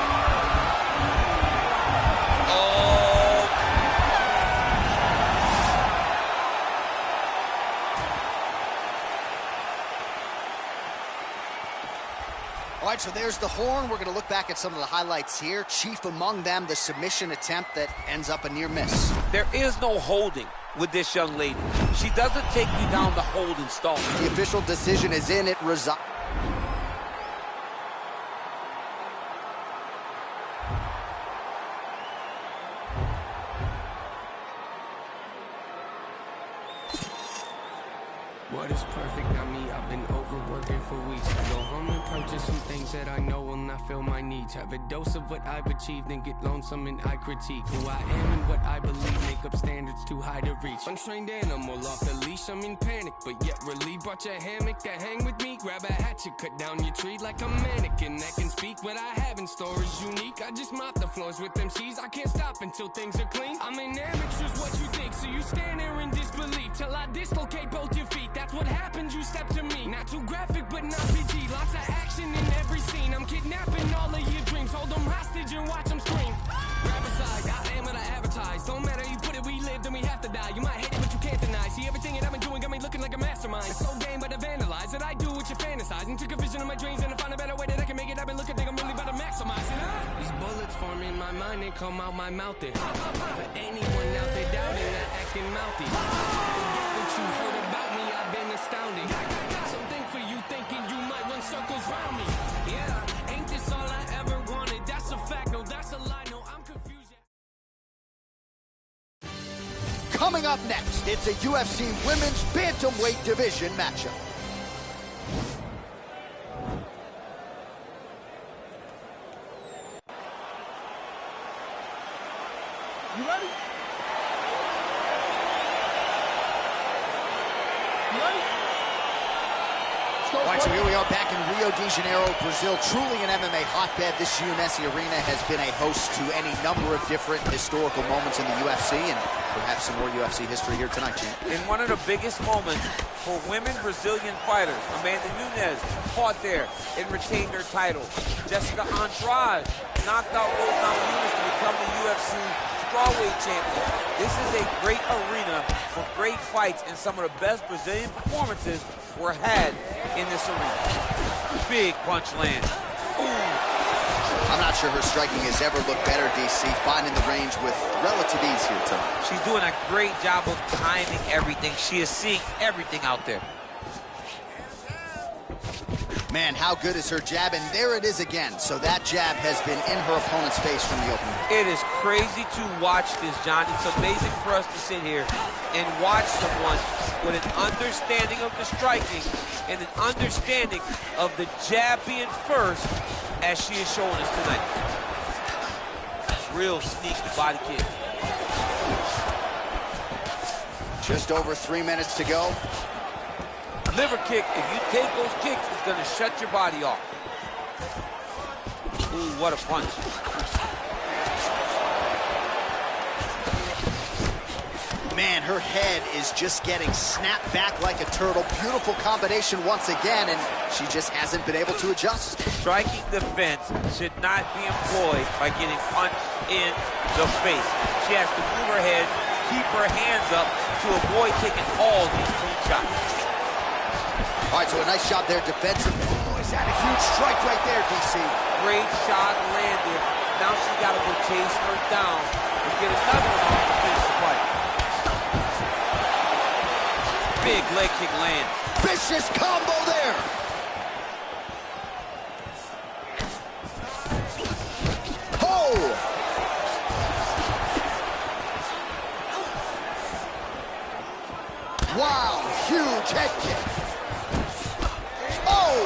Oh. All right, so there's the horn. We're going to look back at some of the highlights here. Chief among them, the submission attempt that ends up a near miss. There is no holding with this young lady. She doesn't take you down the hold and stall. The official decision is in. It resides. What is perfect, not me, I've been overworking for weeks. Go home and purchase some things that I know will not fill my needs. Have a dose of what I've achieved and get lonesome and I critique who I am and what I believe, make up standards too high to reach. Untrained animal off the leash, I'm in panic, but yet relieved. Brought your hammock to hang with me, grab a hatchet, cut down your tree like a mannequin that can speak. What I have in store is unique, I just mop the floors with them C's. I can't stop until things are clean. I'm an amateur's what you think, so you stand there in disbelief till I dislocate both your feet. That's what happens, you step to me. Not too graphic, but not PG. Lots of action in every scene. I'm kidnapping all of your dreams. Hold them hostage and watch them scream. Grab aside, I am what I advertise. Don't matter, you put it, we live, then we have to die. You might hate it, but you can't deny. See, everything that I've been doing got me looking like a mastermind. It's so game, but I vandalize it. I do what you fantasize. And took a vision of my dreams and I found a better way that I can make it. I've been looking, think I'm really about to maximize it. These bullets form in my mind and come out my mouth. For anyone out there doubting, not acting mouthy. Forget what you heard about me, I've been astounding. Something for you thinking you might run circles round me. Yeah, ain't this all I ever wanted? That's a fact, no, that's a lie, no, I'm confused. Coming up next, it's a UFC Women's Bantamweight Division matchup. You ready? You ready? All right, so here we are back in Rio de Janeiro, Brazil. Truly an MMA hotbed. This UMSC arena has been a host to any number of different historical moments in the UFC, and perhaps some more UFC history here tonight, Chief. In one of the biggest moments for women Brazilian fighters, Amanda Nunes fought there and retained her title. Jessica Andrade knocked out Rose Namajunas to become the UFC strawweight champion. This is a great arena for great fights, and some of the best Brazilian performances were had in this arena. Big punch land. Ooh. I'm not sure her striking has ever looked better, DC, finding the range with relative ease here tonight. She's doing a great job of timing everything. She is seeing everything out there. Man, how good is her jab? And there it is again. So that jab has been in her opponent's face from the opening. It is crazy to watch this, John. It's amazing for us to sit here and watch someone with an understanding of the striking and an understanding of the jab being first, as she is showing us tonight. Real sneaky body kick. Just over 3 minutes to go. Liver kick, if you take those kicks, it's gonna shut your body off. Ooh, what a punch. Man, her head is just getting snapped back like a turtle. Beautiful combination once again, and she just hasn't been able to adjust. Striking defense should not be employed by getting punched in the face. She has to move her head, keep her hands up to avoid taking all these clean shots. All right, so a nice job there defensively. Oh, he's had a huge strike right there, DC. Great shot landed. Now she got to go chase her down and get another one to finish the fight. Big leg kick land. Vicious combo there. Oh! Wow, huge head kick. Oh!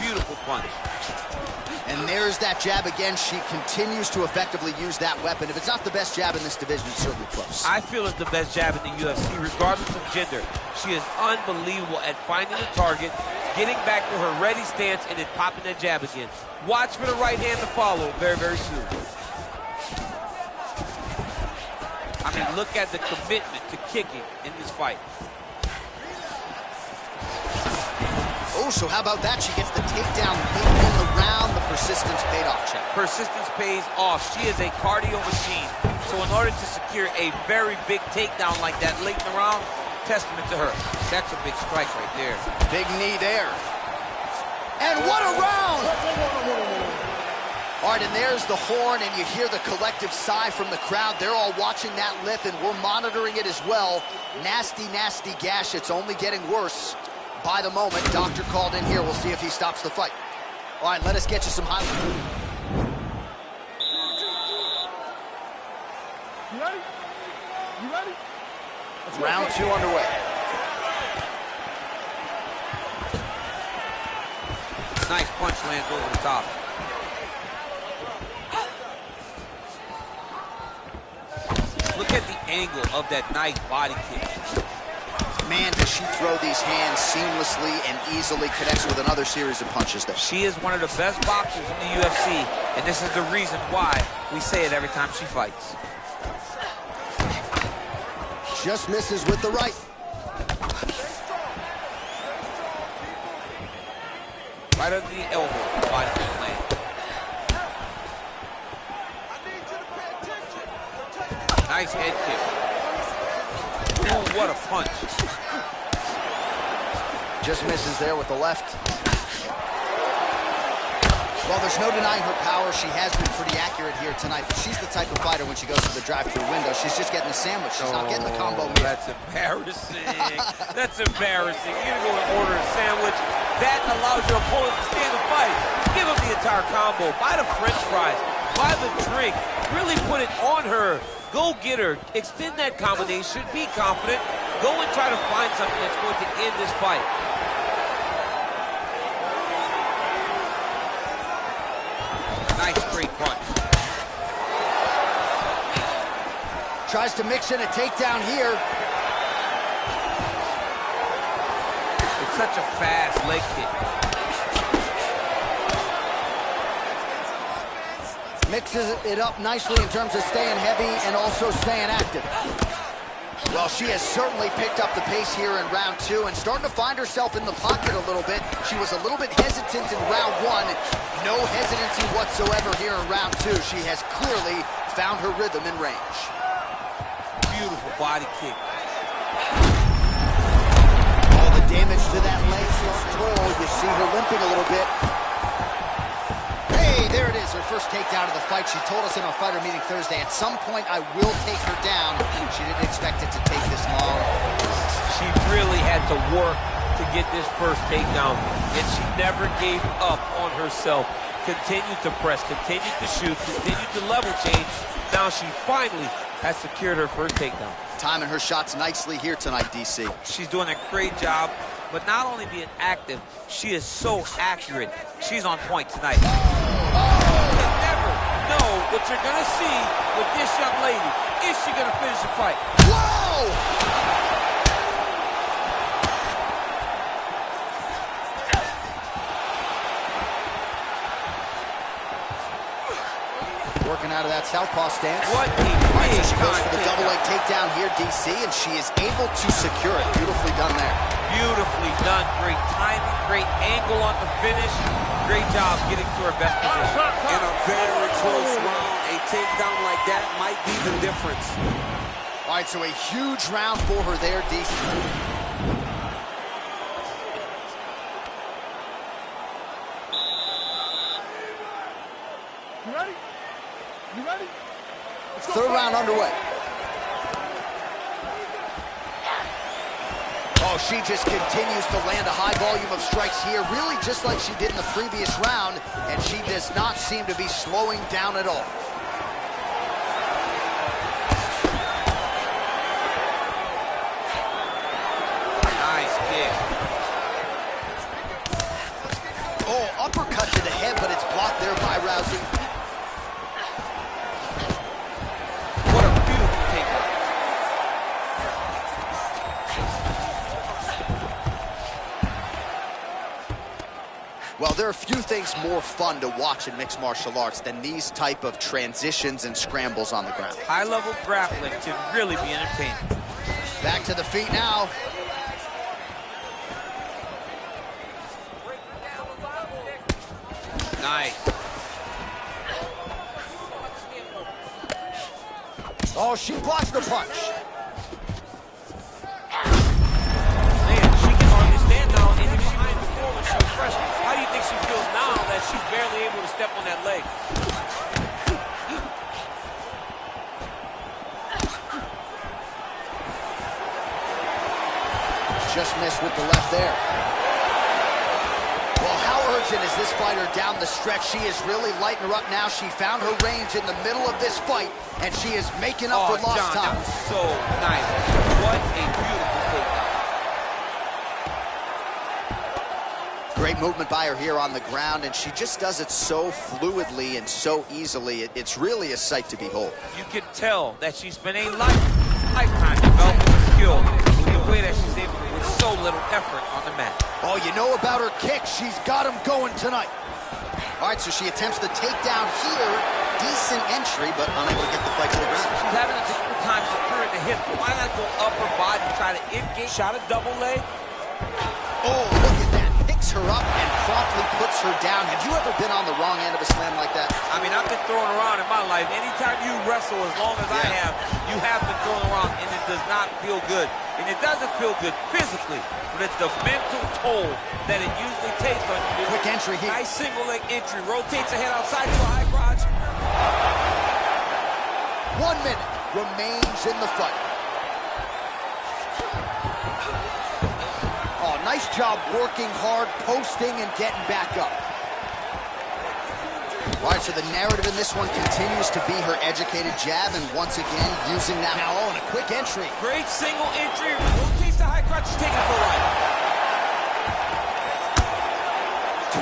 Beautiful punch. And there's that jab again. She continues to effectively use that weapon. If it's not the best jab in this division, it's certainly close. I feel it's the best jab in the UFC, regardless of gender. She is unbelievable at finding the target, getting back to her ready stance, and then popping that jab again. Watch for the right hand to follow very, very soon. I mean, look at the commitment to kicking in this fight. Oh, so how about that? She gets the takedown late in the round. The persistence paid off, Chad. Persistence pays off. She is a cardio machine. So in order to secure a very big takedown like that late in the round, testament to her. That's a big strike right there. Big knee there. And what a round! All right, and there's the horn, and you hear the collective sigh from the crowd. They're all watching that lip, and we're monitoring it as well. Nasty, nasty gash. It's only getting worse by the moment. Doctor called in here. We'll see if he stops the fight. All right, let us get you some highlights. You ready? You ready? Round 2 underway. Nice punch lands over the top. Look at the angle of that nice body kick. Man, does she throw these hands seamlessly and easily, connects with another series of punches there. She is one of the best boxers in the UFC, and this is the reason why we say it every time she fights. Just misses with the right. Right under the elbow, body kick land. Nice head kick. Ooh, what a punch. Just misses there with the left. Well, there's no denying her power. She has been pretty accurate here tonight, but she's the type of fighter when she goes to the drive-thru window, she's just getting a sandwich. She's not getting the combo meal. That's embarrassing. That's embarrassing. You're going to go and order a sandwich. That allows your opponent to stay in the fight. Give him the entire combo. Buy the French fries. Buy the drink. Really put it on her. Go get her. Extend that combination. Be confident. Go and try to find something that's going to end this fight. Nice straight punch. Tries to mix in a takedown here. It's such a fast leg kick. Mixes it up nicely in terms of staying heavy and also staying active. Well, she has certainly picked up the pace here in round 2 and starting to find herself in the pocket a little bit. She was a little bit hesitant in round 1. No hesitancy whatsoever here in round 2. She has clearly found her rhythm and range. Beautiful body kick. All the damage to that leg is toll. You see her limping a little bit. Hey, there it is, her first takedown of the fight. She told us in our fighter meeting Thursday, at some point I will take her down. She didn't expect it to take this long. She really had to work to get this first takedown, and she never gave up on herself. Continued to press, continued to shoot, continued to level change. Now she finally has secured her first takedown. Timing her shots nicely here tonight, DC. She's doing a great job, but not only being active, she is so accurate. She's on point tonight. You never know what you're gonna see with this young lady. Is she gonna finish the fight? Whoa! Working out of that southpaw stance. What a Right, so big she goes time for the double leg takedown here, DC, and she is able to secure it. Beautifully done there. Beautifully done. Great timing, great angle on the finish. Great job getting to her best position. In a very close round, a takedown like that might be the difference. All right, so a huge round for her there, DC. You ready? You ready? Third round underway. Oh, she just continues to land a high volume of strikes here, really just like she did in the previous round, and she does not seem to be slowing down at all. Nice kick. Oh, uppercut to the head, but it's blocked there by Rousey. What a beautiful takedown. Well, there are few things more fun to watch in mixed martial arts than these type of transitions and scrambles on the ground. High-level grappling can really be entertaining. Back to the feet now. Nice. Oh, she blocks the punch. Man, she can hardly stand now, and if she did before when she was fresh, how do you think she feels now that she's barely able to step on that leg? missed with the left there. Well, how urgent is this fighter down the stretch? She is really lighting her up now. She found her range in the middle of this fight, and she is making up for lost time. That was so nice. What a beautiful takedown. Great movement by her here on the ground, and she just does it so fluidly and so easily. It's really a sight to behold. You can tell that she spent a lifetime developing the skill the way that she's able to with so little effort on the mat. Oh, you know about her kick. She's got him going tonight. All right, so she attempts the takedown here. Decent entry, but unable to get the fight to the ground. She's having a difficult time securing the hip. Why not go upper body, try to engage? Shot a double leg. Oh, look at that. Picks her up and promptly puts her down. Have you ever been on the wrong end of a slam like that? I mean, I've been thrown around in my life. Anytime you wrestle as long as I have, you have been thrown around, and it does not feel good. And it doesn't feel good physically, but it's the mental toll that it usually takes on you. Quick entry here. Nice single leg entry. Rotates ahead outside to a high crotch. 1 minute remains in the fight. Oh, nice job working hard, posting, and getting back up. All right, so the narrative in this one continues to be her educated jab, and once again, using that now. Oh, and a quick entry. Great single entry. Rotates to high crotch. She's taking it for a ride.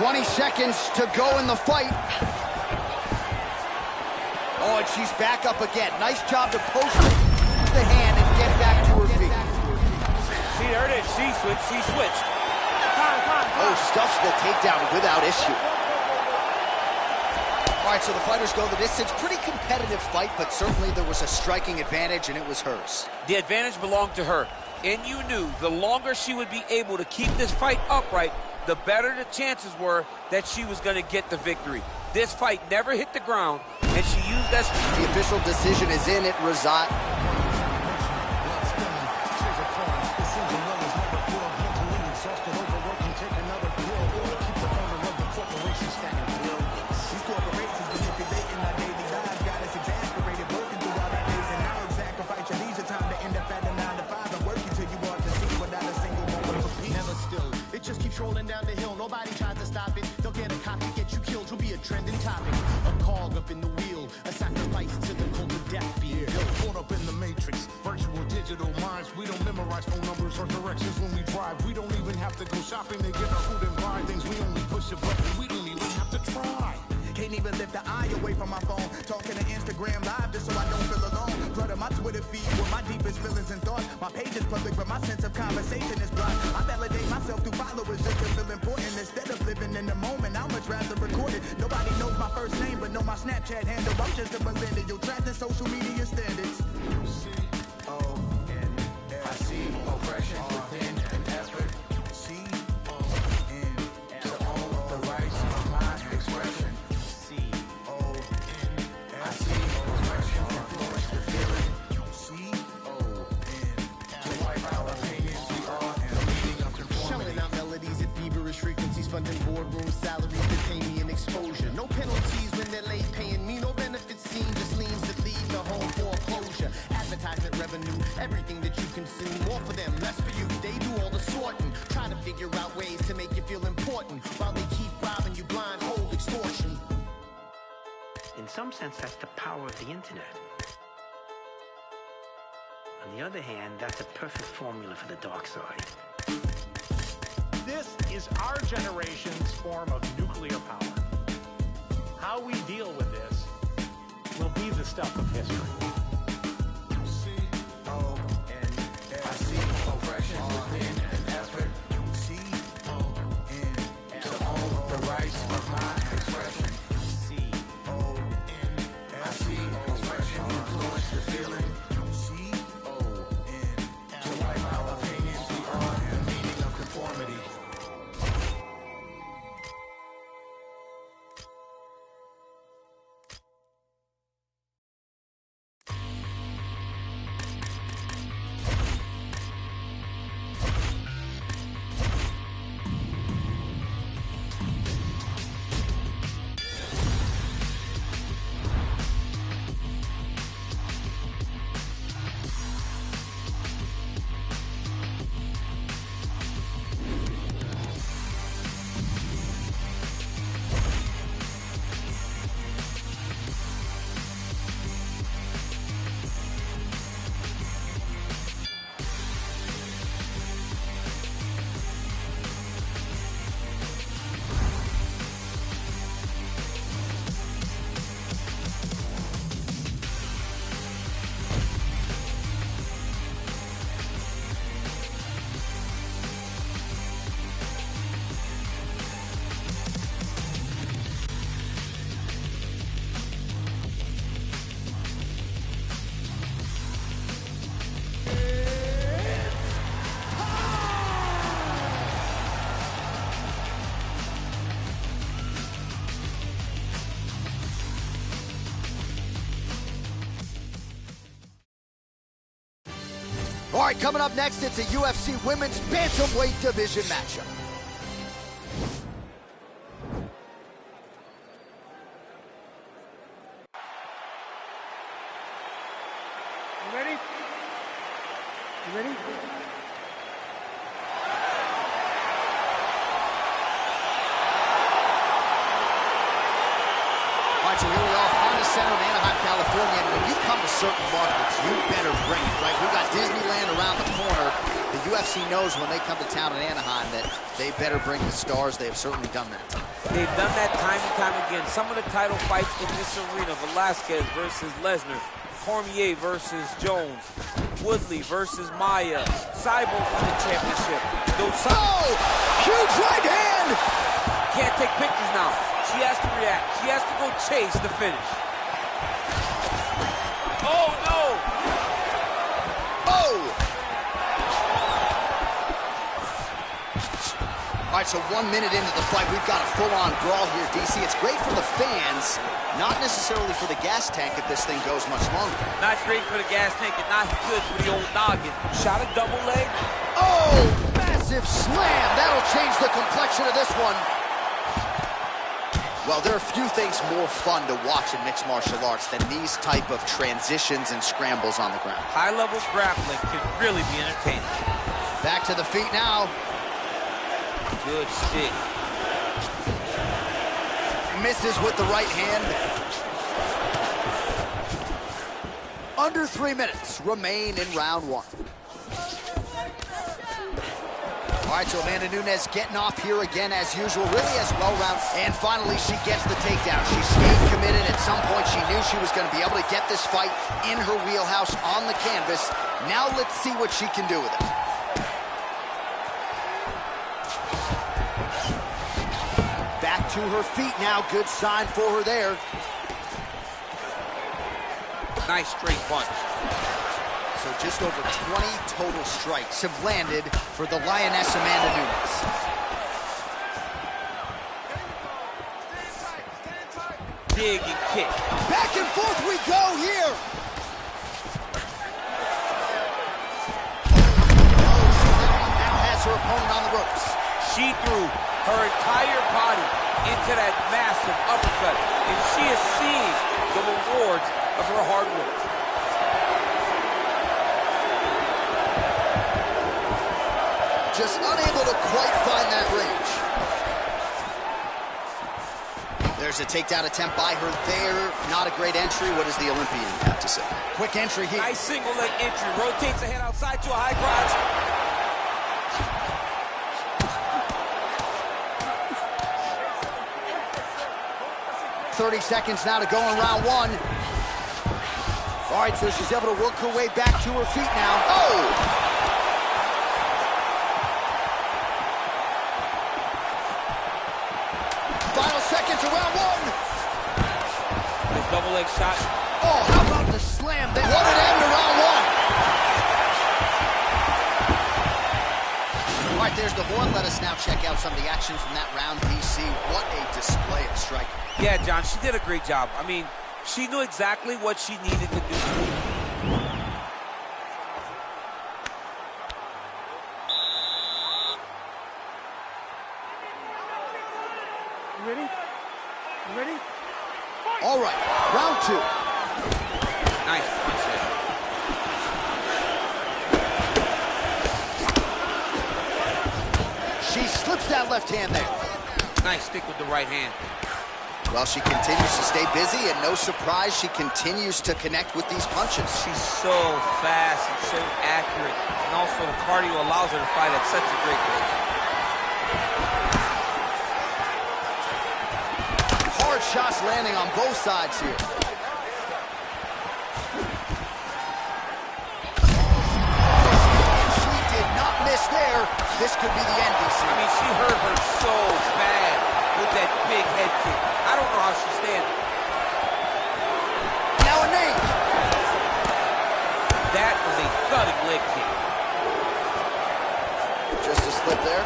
20 seconds to go in the fight. Oh, and she's back up again. Nice job to post the hand and get back to her feet. See, there it is. She switched. She switched. Oh, stuffs the takedown without issue. All right, so the fighters go the distance. Pretty competitive fight, but certainly there was a striking advantage, and it was hers. The advantage belonged to her, and you knew the longer she would be able to keep this fight upright, the better the chances were that she was going to get the victory. This fight never hit the ground, and she used that. The official decision is in. It resides. Rolling down the hill, nobody tries to stop it. They'll get a copy, get you killed, you'll be a trending topic. A cog up in the wheel, a sacrifice to the cult of death being built. Caught up in the matrix, virtual digital minds. We don't memorize phone numbers or directions when we drive. We don't even have to go shopping to get our food and buy things. We only push a button, we don't even have to try. Can't even lift the eye away from my phone. Talking to Instagram live just so I don't feel alone. Flood my Twitter feed with my deepest feelings and thoughts. My page is public, but my sense of conversation is blocked. I validate myself through followers just to feel important. Instead of living in the moment, I'd much rather record it. Nobody knows my first name, but know my Snapchat handle. I'm just a millennial, trapped in social media standards. C-O-N-I-C, oppression within an effort. C-O-N, to own the rights of my expression. C-O-N-I-C, oppression, influence the feeling. C-O-N, to wipe our opinions, we are in a meeting of conformity. Shelling out melodies at feverish frequencies, funding boardrooms, salaries that pay me an exposure. No penalties when they're late paying me, no benefits seen, just liens that lead to home foreclosure. Advertisement revenue, everything that you consume, more for them, less for you. They do all the sorting, try to figure out ways to make you feel important, while they keep robbing you blind, hold extortion. In some sense, that's the power of the internet. On the other hand, that's a perfect formula for the dark side. This is our generation's form of nuclear power. How we deal with this will be the stuff of history. C-O-N-I-C, oppression within an effort. C-O-N, to own the rights of my expression. C-O-N-I-C, oppression, influence the feeling. C-O-N, to wipe our opinions, we are in a meaning of conformity. All right, coming up next, it's a UFC Women's Bantamweight Division matchup. You ready? You ready? All right, so here we are, Honda Center in Anaheim, California, and when you come to certain markets, you better bring it, right? We've got Disneyland around the corner. The UFC knows when they come to town in Anaheim that they better bring the stars. They have certainly done that. They've done that time and time again. Some of the title fights in this arena, Velasquez versus Lesnar, Cormier versus Jones, Woodley versus Maia, Cyborg won the championship. Huge right hand! Can't take pictures now. She has to react. She has to go chase the finish. Oh, no! Oh! All right, so 1 minute into the fight, we've got a full-on brawl here, DC. It's great for the fans, not necessarily for the gas tank if this thing goes much longer. Not great for the gas tank and not good for the old noggin. Shot a double leg. Oh, massive slam. That'll change the complexion of this one. Well, there are few things more fun to watch in mixed martial arts than these type of transitions and scrambles on the ground. High-level grappling can really be entertaining. Back to the feet now. Good stick. Misses with the right hand. Under 3 minutes remain in round one. All right, so Amanda Nunes getting off here again as usual, really as well-rounded. And finally, she gets the takedown. She stayed committed. At some point, she knew she was going to be able to get this fight in her wheelhouse on the canvas. Now let's see what she can do with it. Back to her feet now. Good sign for her there. Nice straight punch. So just over 20 total strikes have landed for the Lioness Amanda Nunes. Dig and kick. Back and forth we go here. Now has her opponent on the ropes. She threw her entire body into that massive uppercut, and she is seeing the rewards of her hard work. Just unable to quite find that range. There's a takedown attempt by her there. Not a great entry. What does the Olympian have to say? Quick entry here. Nice single leg entry. Rotates the head outside to a high crotch. 30 seconds now to go in round one. All right, so she's able to work her way back to her feet now. Oh! Final seconds of round one. Nice double leg shot. Oh, how about the slam there? What an end to round one. All right, there's the horn. Let us now check out some of the action from that round, DC. What a display of striking. Yeah, John, she did a great job. I mean, she knew exactly what she needed to do. You ready? You ready? All right, round two. Nice punch there. She slips that left hand there. Nice stick with the right hand. Well, she continues to stay busy, and no surprise, she continues to connect with these punches. She's so fast and so accurate, and also the cardio allows her to fight at such a great rate. Hard shots landing on both sides here. She did not miss there. This could be the end, DC. I mean, she hurt her so bad with that big head kick. I don't know how she's standing. Now a knee. That was a thudding leg kick. Just a slip there.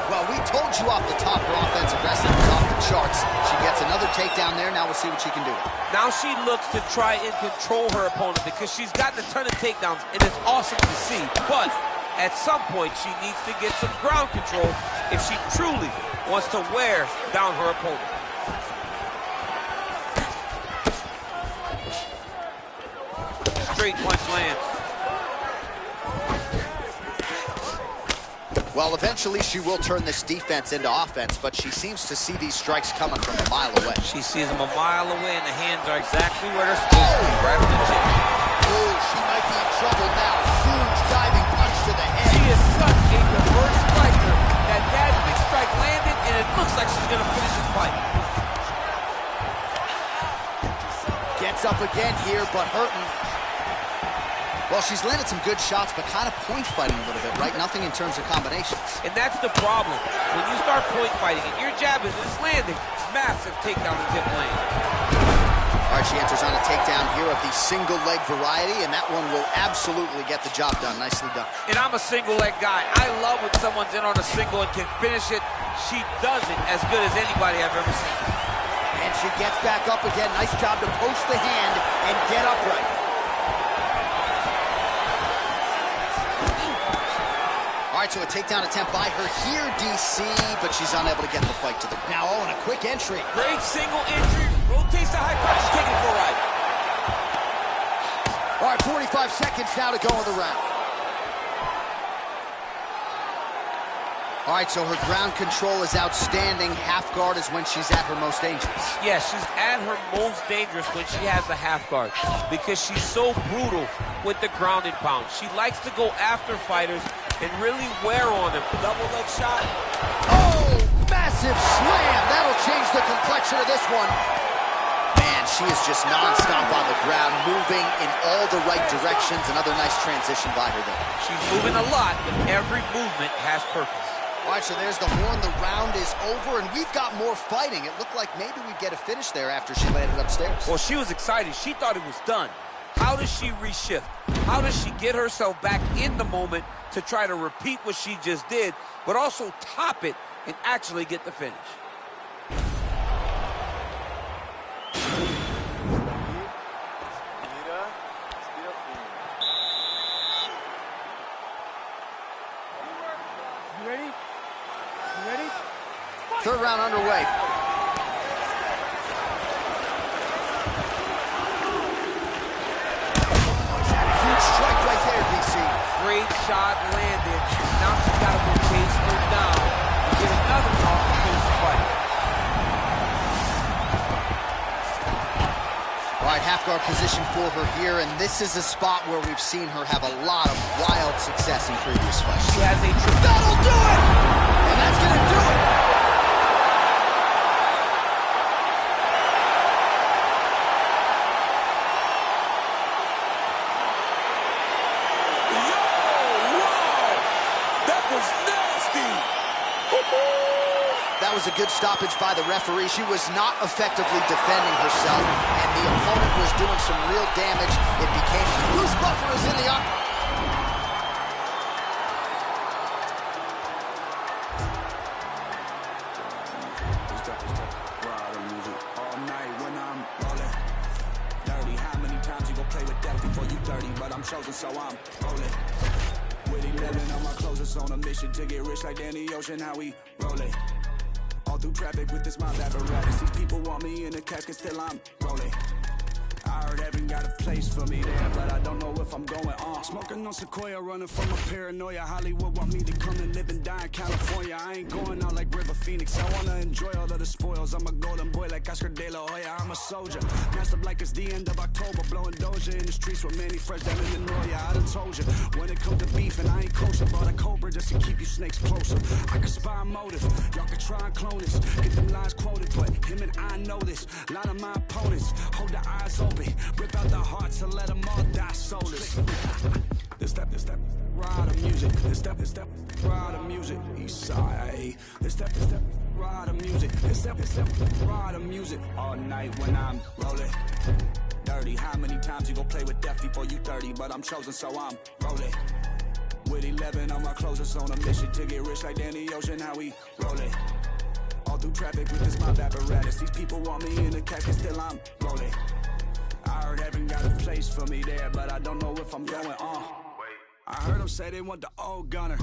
Well, we told you off the top her offensive wrestling was off the charts. She gets another takedown there. Now we'll see what she can do. Now she looks to try and control her opponent because she's gotten a ton of takedowns, and it's awesome to see. But at some point, she needs to get some ground control if she truly wants to wear down her opponent. Straight punch lands. Well, eventually she will turn this defense into offense, but she seems to see these strikes coming from a mile away. She sees them a mile away, and the hands are exactly where they're supposed to be, right on the chin. Oh, she might be in trouble now. Huge diving punch to the head. She is such a reverse striker that big strike landed, and it looks like she's going to finish this fight. Gets up again here, but hurting. Well, she's landed some good shots, but kind of point fighting a little bit, right? Nothing in terms of combinations. And that's the problem. When you start point fighting and your jab is landing, massive takedown and dip land. All right, she enters on a takedown here of the single leg variety, and that one will absolutely get the job done. Nicely done. And I'm a single leg guy. I love when someone's in on a single and can finish it. She does it as good as anybody I've ever seen. And she gets back up again. Nice job to post the hand and get upright. All right, so a takedown attempt by her here, DC, but she's unable to get the fight to the ground. Now, and a quick entry. Great single entry, rotates the high punch, taking it for a ride. All right, 45 seconds now to go in the round. All right, so her ground control is outstanding. Half guard is when she's at her most dangerous. Yes, she's at her most dangerous when she has the half guard because she's so brutal with the ground and pound. She likes to go after fighters and really wear on them. Double leg shot. Oh, massive slam. That'll change the complexion of this one. Man, she is just nonstop on the ground, moving in all the right directions. Another nice transition by her there. She's moving a lot, but every movement has purpose. All right, so there's the horn. The round is over, and we've got more fighting. It looked like maybe we'd get a finish there after she landed upstairs. Well, she was excited. She thought it was done. How does she reshift? How does she get herself back in the moment to try to repeat what she just did, but also top it and actually get the finish? You ready? You ready? Third round underway. Huge strike right there, DC. Great shot landed. Now she's got to go chase her down and get another call to finish the fight. All right, half guard position for her here, and this is a spot where we've seen her have a lot of wild success in previous fights. She has a that'll do it! And that's gonna do it! That was a good stoppage by the referee. She was not effectively defending herself, and the opponent was doing some real damage. It became Bruce Buffer is in the all night when I'm rolling. Dirty, how many times you gon' play with death before you 30? But I'm chosen, so I'm rolling. With 11 on my closest on a mission to get rich like Danny Ocean, how we rolling. All through traffic with this mob apparatus. These people want me in the casket, still I'm rolling. I heard heaven got a place for me there, but I don't know if I'm going on. Smoking on Sequoia, running from a paranoia. Hollywood want me to come and live and die in California. I ain't going out like River Phoenix. I wanna enjoy all of the spoils. I'm a golden boy like Oscar De La Hoya. I'm a soldier, masked up like it's the end of October. Blowing Doja in the streets with Manny Fresh down in the Noya. I done told you, when it comes to beef and I ain't kosher, bought a Cobra just to keep you snakes closer. I can spy motive, y'all can try and clone this. Get them lines quoted, but him and I know this. Line of my opponents, hold the eyes open. Rip out the hearts and let them all die soulless. This step, ride the music. This step, ride the music. East side, this step, ride the music. This step, ride the music. All night when I'm rolling. Dirty, how many times you gon' play with death before you 30? But I'm chosen, so I'm rolling. With 11 on my closest on a mission to get rich like Danny Ocean, how we rolling. through traffic with this mob apparatus. These people want me in the casket, still I'm rolling. I heard heaven got a place for me there, but I don't know if I'm going on. I heard them say they want the old gunner.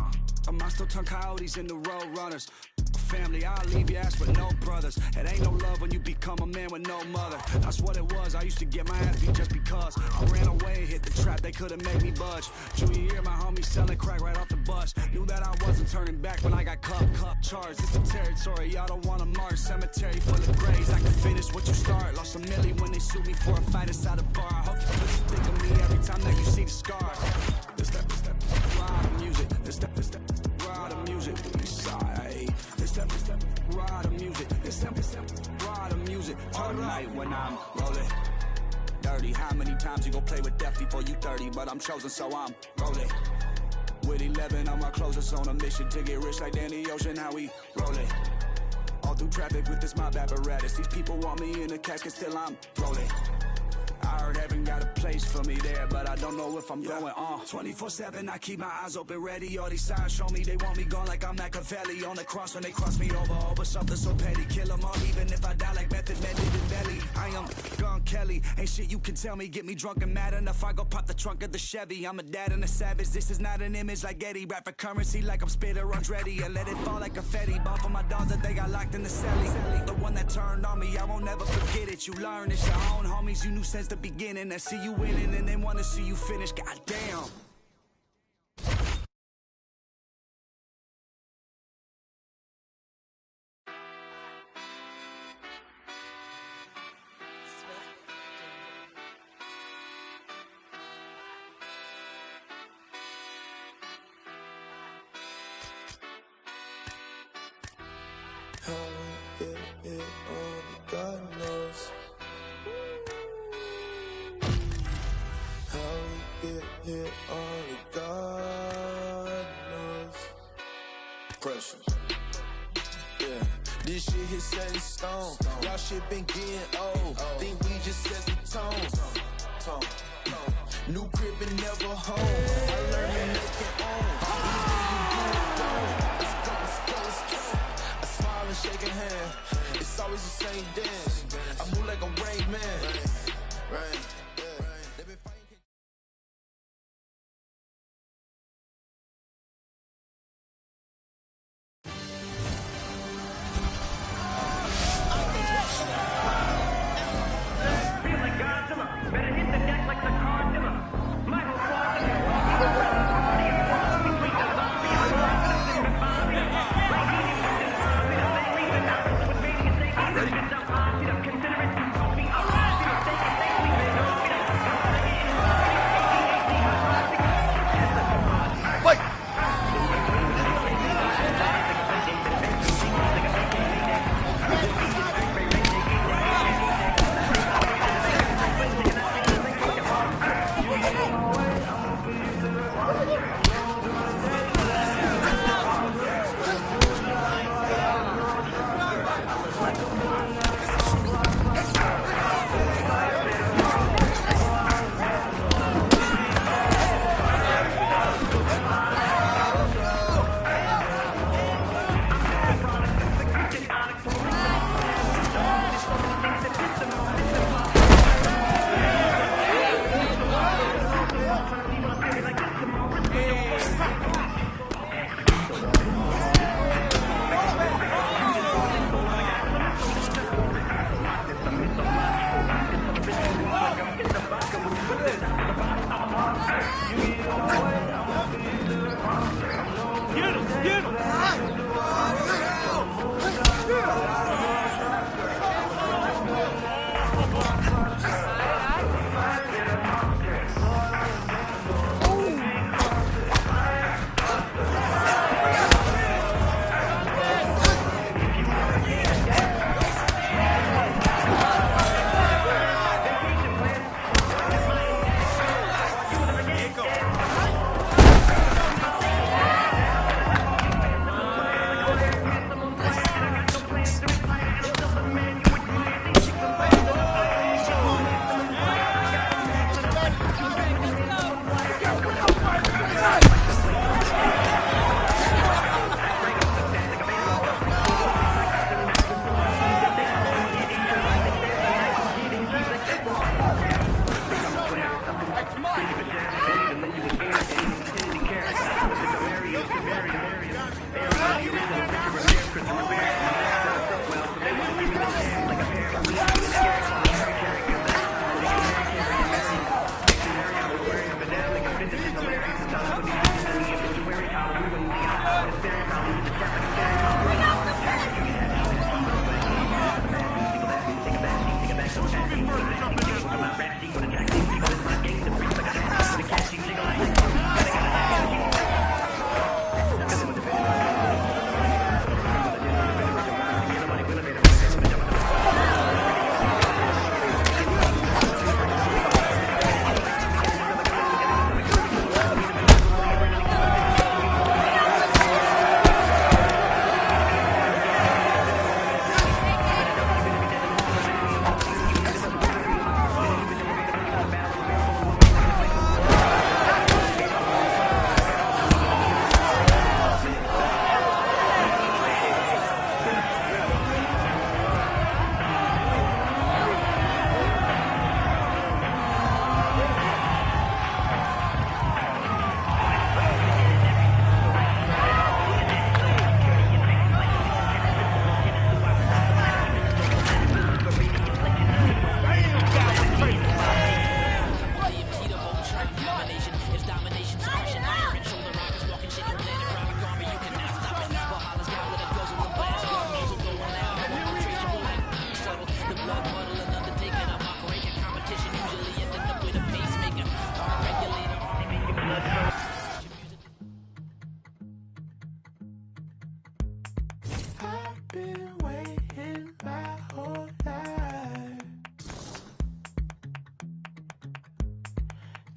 Am I still turn coyotes into road runners? Family, I'll leave your ass with no brothers. It ain't no love when you become a man with no mother. That's what it was, I used to get my ass beat just because I ran away and hit the trap, they couldn't make me budge. Junior year, my homie selling crack right off the bus. Knew that I wasn't turning back when I got cup charged. It's a territory, y'all don't wanna march. Cemetery full of graves, I can finish what you start. Lost a milli when they sued me for a fight inside a bar. I hope you think of me every time that you see the scars. This step, ride the music. This step, ride the music. East side. This step, ride the music. This step, ride the music. All night when I'm rolling. Dirty, how many times you gon' play with death before you 30? But I'm chosen, so I'm rolling. With 11 on my closest on a mission to get rich like Danny Ocean. How we rolling? All through traffic with this mob apparatus. These people want me in the casket, still I'm rolling. I heard heaven got a place for me there, but I don't know if I'm going on. 24/7, I keep my eyes open, ready. All these signs show me they want me gone like I'm Machiavelli. On the cross when they cross me over something so petty. Kill them all, even if I die like Method Man did in Belly. I am Gun Kelly, ain't shit you can tell me. Get me drunk and mad enough, I go pop the trunk of the Chevy. I'm a dad and a savage, this is not an image like Getty. Rap for currency like I'm Spitter on Dreddy. And let it fall like confetti. Ball for my dogs that they got locked in the celly. The one that turned on me, I won't never forget it. You learn it's your own homies, you knew since the beginning. I see you winning and they wanna see you finish. Goddamn. How we get here, only God knows. How we get here, only God knows. Pressure. Yeah, this shit hit set in stone. Y'all shit been getting old. Think we just set the tone. New crib and never home. I learned to make it own. Anything you do, don't. Let's go. I smile and shake a hand. It's always the same dance. I move like a Rain Man. Right.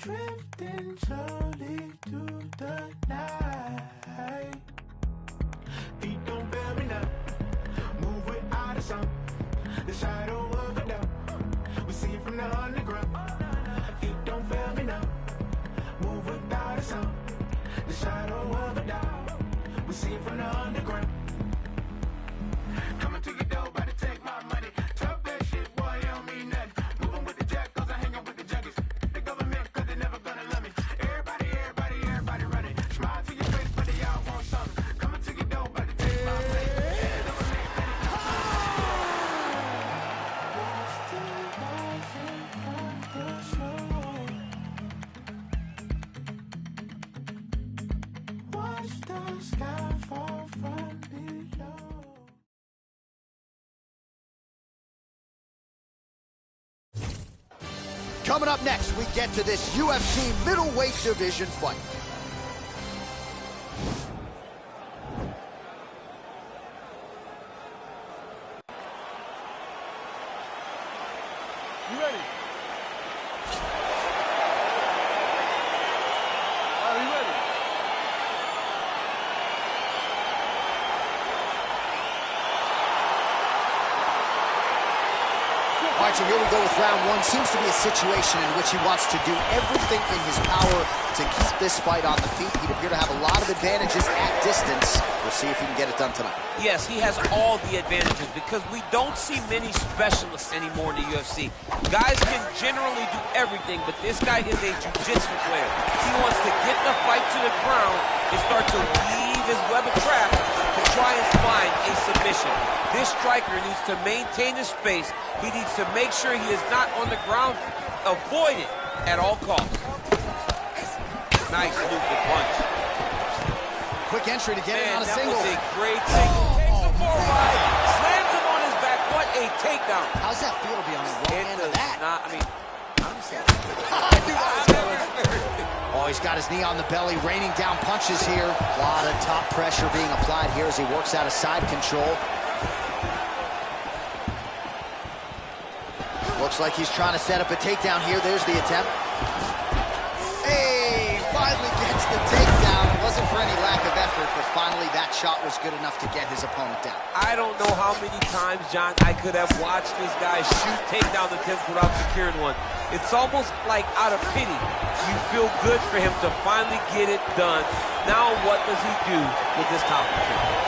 drifting slowly through the night. Feet don't fail me now. Move without a sound. The shadow of a doubt. We see it from the underground. Feet don't fail me now. Move without a sound. The shadow of a doubt. We see it from the underground. Coming to your door, about to take my money. Talk that shit, boy, you don't mean nothing. Moving with the jack, cause I hang out with the junkies. The government, cause they never gonna love me. Everybody running. Smile to your face, but they all want something. Coming to your door, about to take my money. Watch the sky fall from below. Coming up next, we get to this UFC middleweight division fight. You ready? Are you ready? All right, so here we go with round one. Seems to be a situation in which he wants to do everything in his power to keep this fight on the feet. He'd appear to have a lot of advantages at distance. We'll see if he can get it done tonight. Yes, he has all the advantages because we don't see many specialists anymore in the UFC. Guys can generally do everything, but this guy is a jiu-jitsu player. He wants to get the fight to the ground and start to weave his web of traps to try and find a submission. This striker needs to maintain his space. He needs to make sure he is not on the ground. Avoid it at all costs. Nice looping punch. Quick entry to get it on a single. That was a great single. Takes him for a ride. Slams him on his back. What a takedown. How's that feel to be on the wrong end of that? I'm sad. Oh, he's got his knee on the belly, raining down punches here. A lot of top pressure being applied here as he works out of side control. Looks like he's trying to set up a takedown here. There's the attempt. Hey, finally gets the takedown. It wasn't for any lack of effort, but finally that shot was good enough to get his opponent down. I don't know how many times, John, I could have watched this guy shoot takedown attempts without securing one. It's almost like out of pity. You feel good for him to finally get it done. Now what does he do with this competition?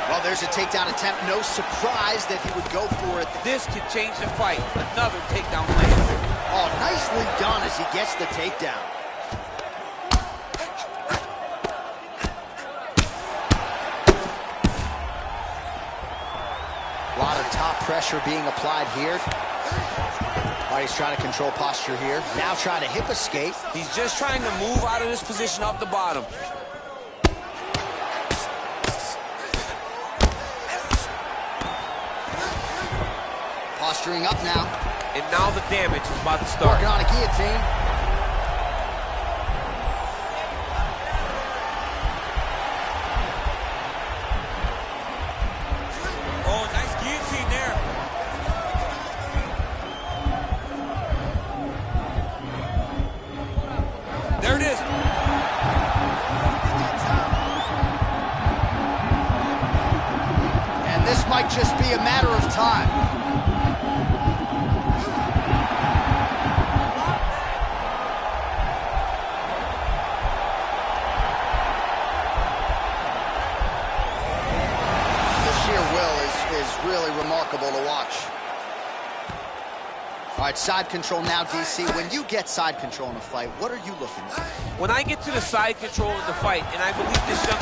Well, there's a takedown attempt. No surprise that he would go for it. This could change the fight. Another takedown land. Oh, nicely done as he gets the takedown. A lot of top pressure being applied here. All right, he's trying to control posture here. Now trying to hip escape. He's just trying to move out of this position off the bottom. Posturing up now. And now the damage is about to start. Working on a guillotine. Oh, nice guillotine there. There it is. And this might just be a matter of time. Really remarkable to watch. All right, side control now, DC. When you get side control in a fight, what are you looking for? When I get to the side control in the fight, and I believe this young...